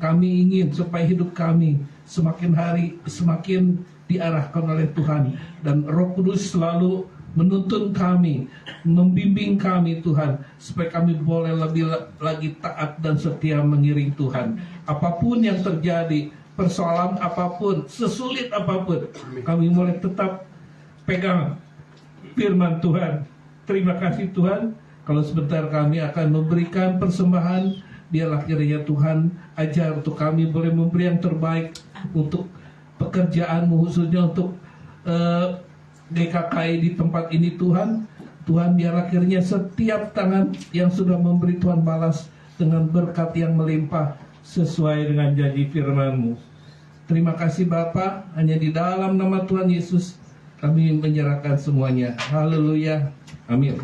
kami ingin supaya hidup kami semakin hari semakin diarahkan oleh Tuhan, dan Roh Kudus selalu menuntun kami, membimbing kami Tuhan, supaya kami boleh lebih lagi taat dan setia mengiring Tuhan. Apapun yang terjadi, persoalan apapun, sesulit apapun, kami boleh tetap pegang firman Tuhan. Terima kasih Tuhan. Kalau sebentar kami akan memberikan persembahan, biarlah kiranya Tuhan ajar untuk kami boleh memberi yang terbaik untuk pekerjaanmu, khususnya untuk GKKI di tempat ini Tuhan. Tuhan, biarlah kiranya setiap tangan yang sudah memberi Tuhan balas dengan berkat yang melimpah sesuai dengan janji firman-Mu. Terima kasih Bapa, hanya di dalam nama Tuhan Yesus kami menyerahkan semuanya. Haleluya. Amin.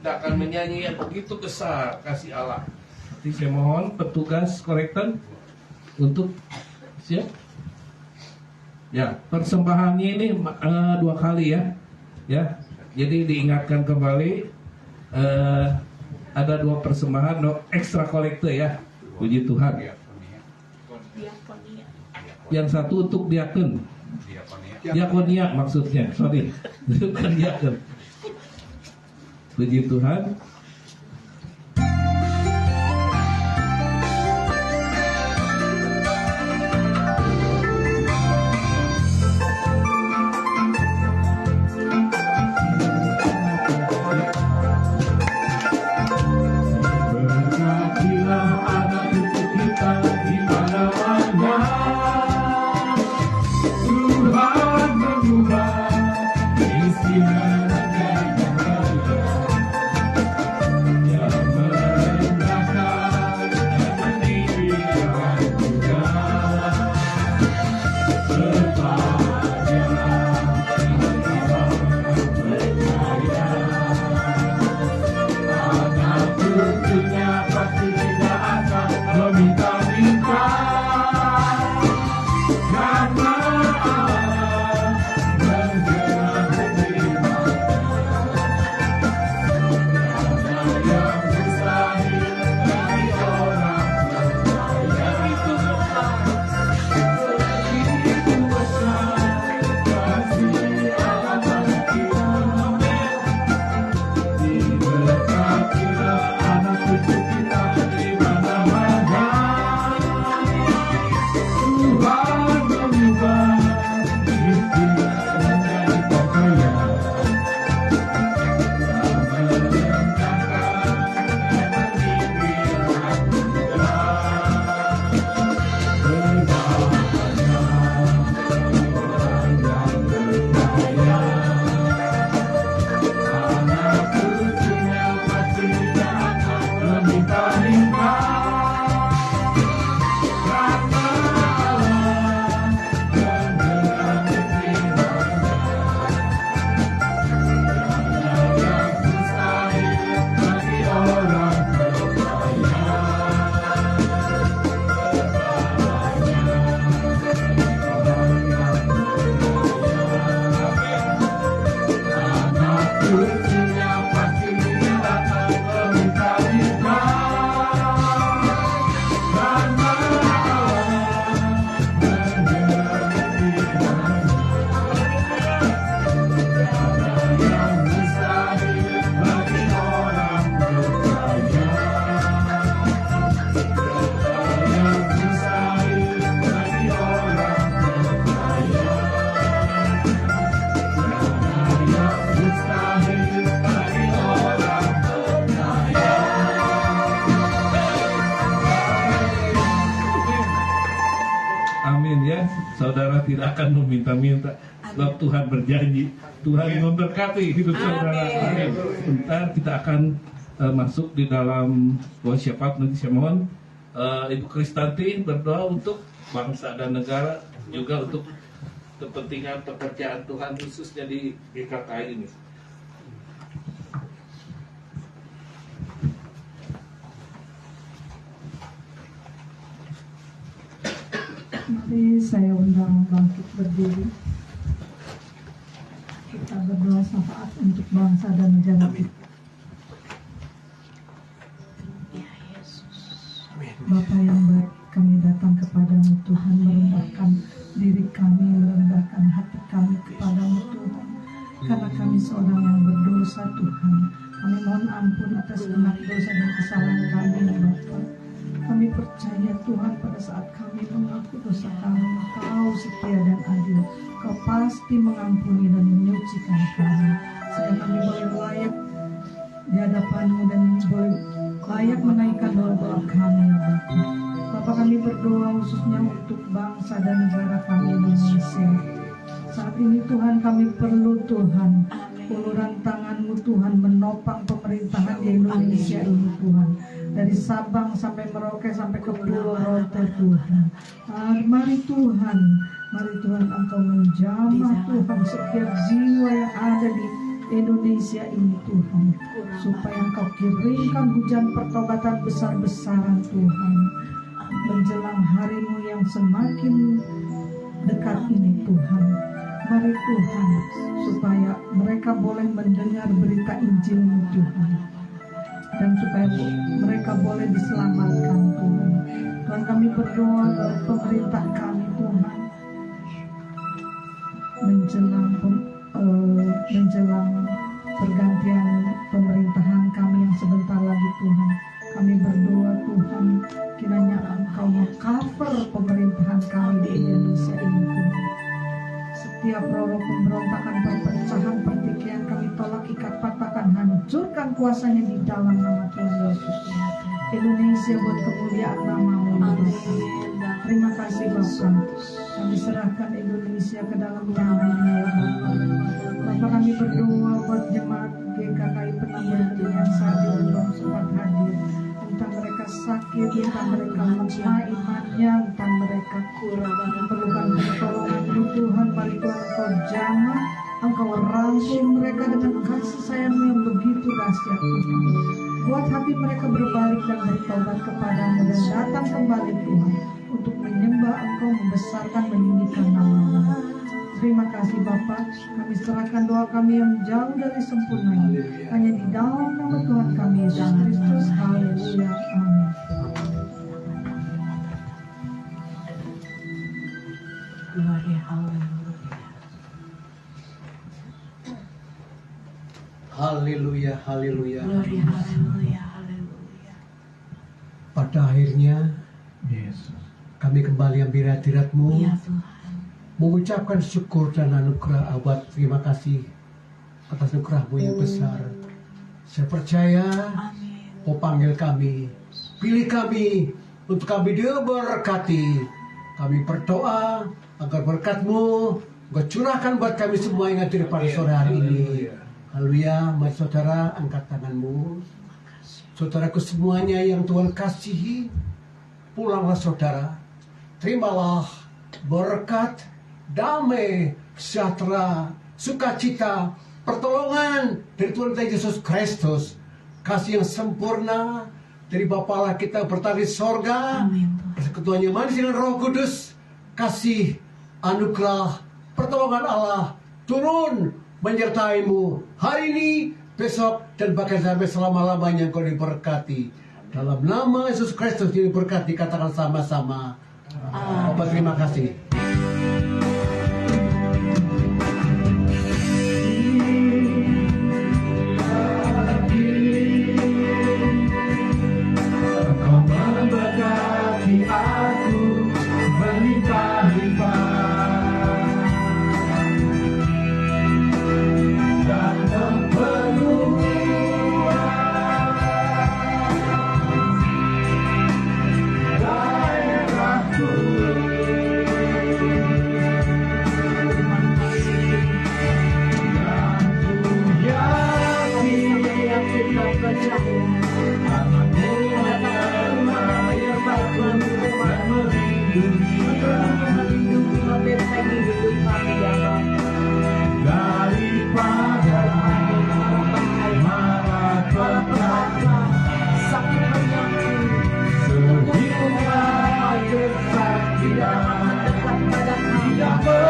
Kita akan menyanyi yang begitu besar kasih Allah. Nanti saya mohon petugas korektor untuk siap. Ya, persembahannya ini 2 kali ya. Ya. Jadi diingatkan kembali ada 2 persembahan ekstra kolektor ya. Puji Tuhan. Yang satu untuk diakon. Diakonia maksudnya. Sorry. Bukan diakon. Puji Tuhan. Berkatilah anak cucu kita di mana-mana. Tuhan mengubah kemiskinan menjadi bahagia. Yang merendahkan dan meninggikan juga. Berbahagialah percaya. Anak cucunya pasti tidak akan meminta-minta, karena amin ya. Saudara tidak akan meminta-minta, sebab Tuhan berjanji. Tuhan memberkati hidup saudara. Amin. Bentar kita akan masuk di dalam doa syafaat. Nanti saya mohon Ibu Kristanti berdoa untuk bangsa dan negara, juga untuk kepentingan pekerjaan Tuhan khususnya di GKKI ini. Mari saya undang bangkit berdiri. Kita berdoa syafaat untuk bangsa dan negara kita. Bapa yang baik, kami datang kepadamu Tuhan, merendahkan diri kami, merendahkan hati kami kepadamu Tuhan. Karena kami seorang yang berdosa Tuhan. Kami mohon ampun atas segala dosa dan kesalahan kami ya Bapa. Kami percaya Tuhan pada saat kami mengaku dosa kami, Kau setia dan adil. Kau pasti mengampuni dan menyucikan kami, sehingga kami boleh layak di hadapan-Mu dan boleh layak menaikkan doa-doa kami ya Bapa. Bapa, kami berdoa khususnya untuk bangsa dan negara kami Indonesia. Saat ini Tuhan kami perlu Tuhan uluran tangan-Mu Tuhan menopang pemerintahan di Indonesia ini Tuhan. Dari Sabang sampai Merauke sampai ke Pulau Rote Tuhan. Mari Tuhan Engkau menjamah Tuhan setiap jiwa yang ada di Indonesia ini Tuhan. Supaya Engkau kirimkan hujan pertobatan besar-besaran Tuhan. Menjelang hari-Mu yang semakin dekat ini Tuhan. Mari Tuhan, supaya mereka boleh mendengar berita Injil-Mu Tuhan. Dan supaya mereka boleh diselamatkan Tuhan. Tuhan, kami berdoa dalam pemerintah kami Tuhan. Menjelang pergantian pemerintahan kami yang sebentar lagi Tuhan. Kami berdoa Tuhan, kiranya Engkau meng-cover pemerintahan kami di Indonesia ini Tuhan. Setiap roh pemberontakan, perpecahan, pertikaian kami tolak, ikat, patahkan, hancurkan kuasanya di dalam nama Tuhan Yesus. Indonesia buat kemuliaan nama-Mu ya Bapa. Terima kasih Bapa. Kami serahkan Indonesia ke dalam tangan-Mu ya Bapa. Bapa, kami berdoa buat jemaat GKKI Penambahan yang saat ini belum sempat hadir. Entah mereka sakit, entah mereka lemah imannya, entah mereka memerlukan pertolongan-Mu Tuhan. Mari Tuhan Engkau jamah, Engkau rangkul mereka dengan kasih sayang-Mu yang begitu dahsyat Tuhan. Buat hati mereka berbalik dan bertobat kepadamu dan datang kembali Tuhan untuk menyembah Engkau, membesarkan, meninggikan nama-Mu. Terima kasih Bapa, kami serahkan doa kami yang jauh dari sempurna ini hanya di dalam nama Tuhan kami Yesus Kristus. Haleluya, amin. Gloria, haleluya. Haleluya, haleluya. Gloria, haleluya, haleluya. Pada akhirnya Yesus. kami kembali ambil hadirat-Mu, Ya Tuhan. mengucapkan syukur dan anugerah abad. Terima kasih atas anugerah-Mu yang besar. Saya percaya Amin. Kau panggil kami, pilih kami untuk kami diberkati. Kami berdoa agar berkat-Mu Kau curahkan buat kami semua yang hadir pada sore hari ini. Haleluya. Mari saudara angkat tanganmu. Saudaraku semuanya yang Tuhan kasihi, pulanglah saudara. Terimalah berkat, damai, sejahtera, sukacita, pertolongan dari Tuhan kita Yesus Kristus. Kasih yang sempurna dari Bapa Allah kita bertahan di sorga. Persekutuannya manis dengan Roh Kudus. Kasih, anugerah, pertolongan Allah turun menyertaimu hari ini, besok, dan bahkan sampai selama-lamanya kau diberkati. Dalam nama Yesus Kristus diberkati, katakan sama-sama. Bapak terima kasih. Kau memberkati aku berlimpah-limpah dan mempenuhi daerahku. melindungi, membentengi hidup kami ya Bapa. daripada malapetaka, Sakit menyakiti, sehingga kesakitan tidak akan mendekat pada kami. tidak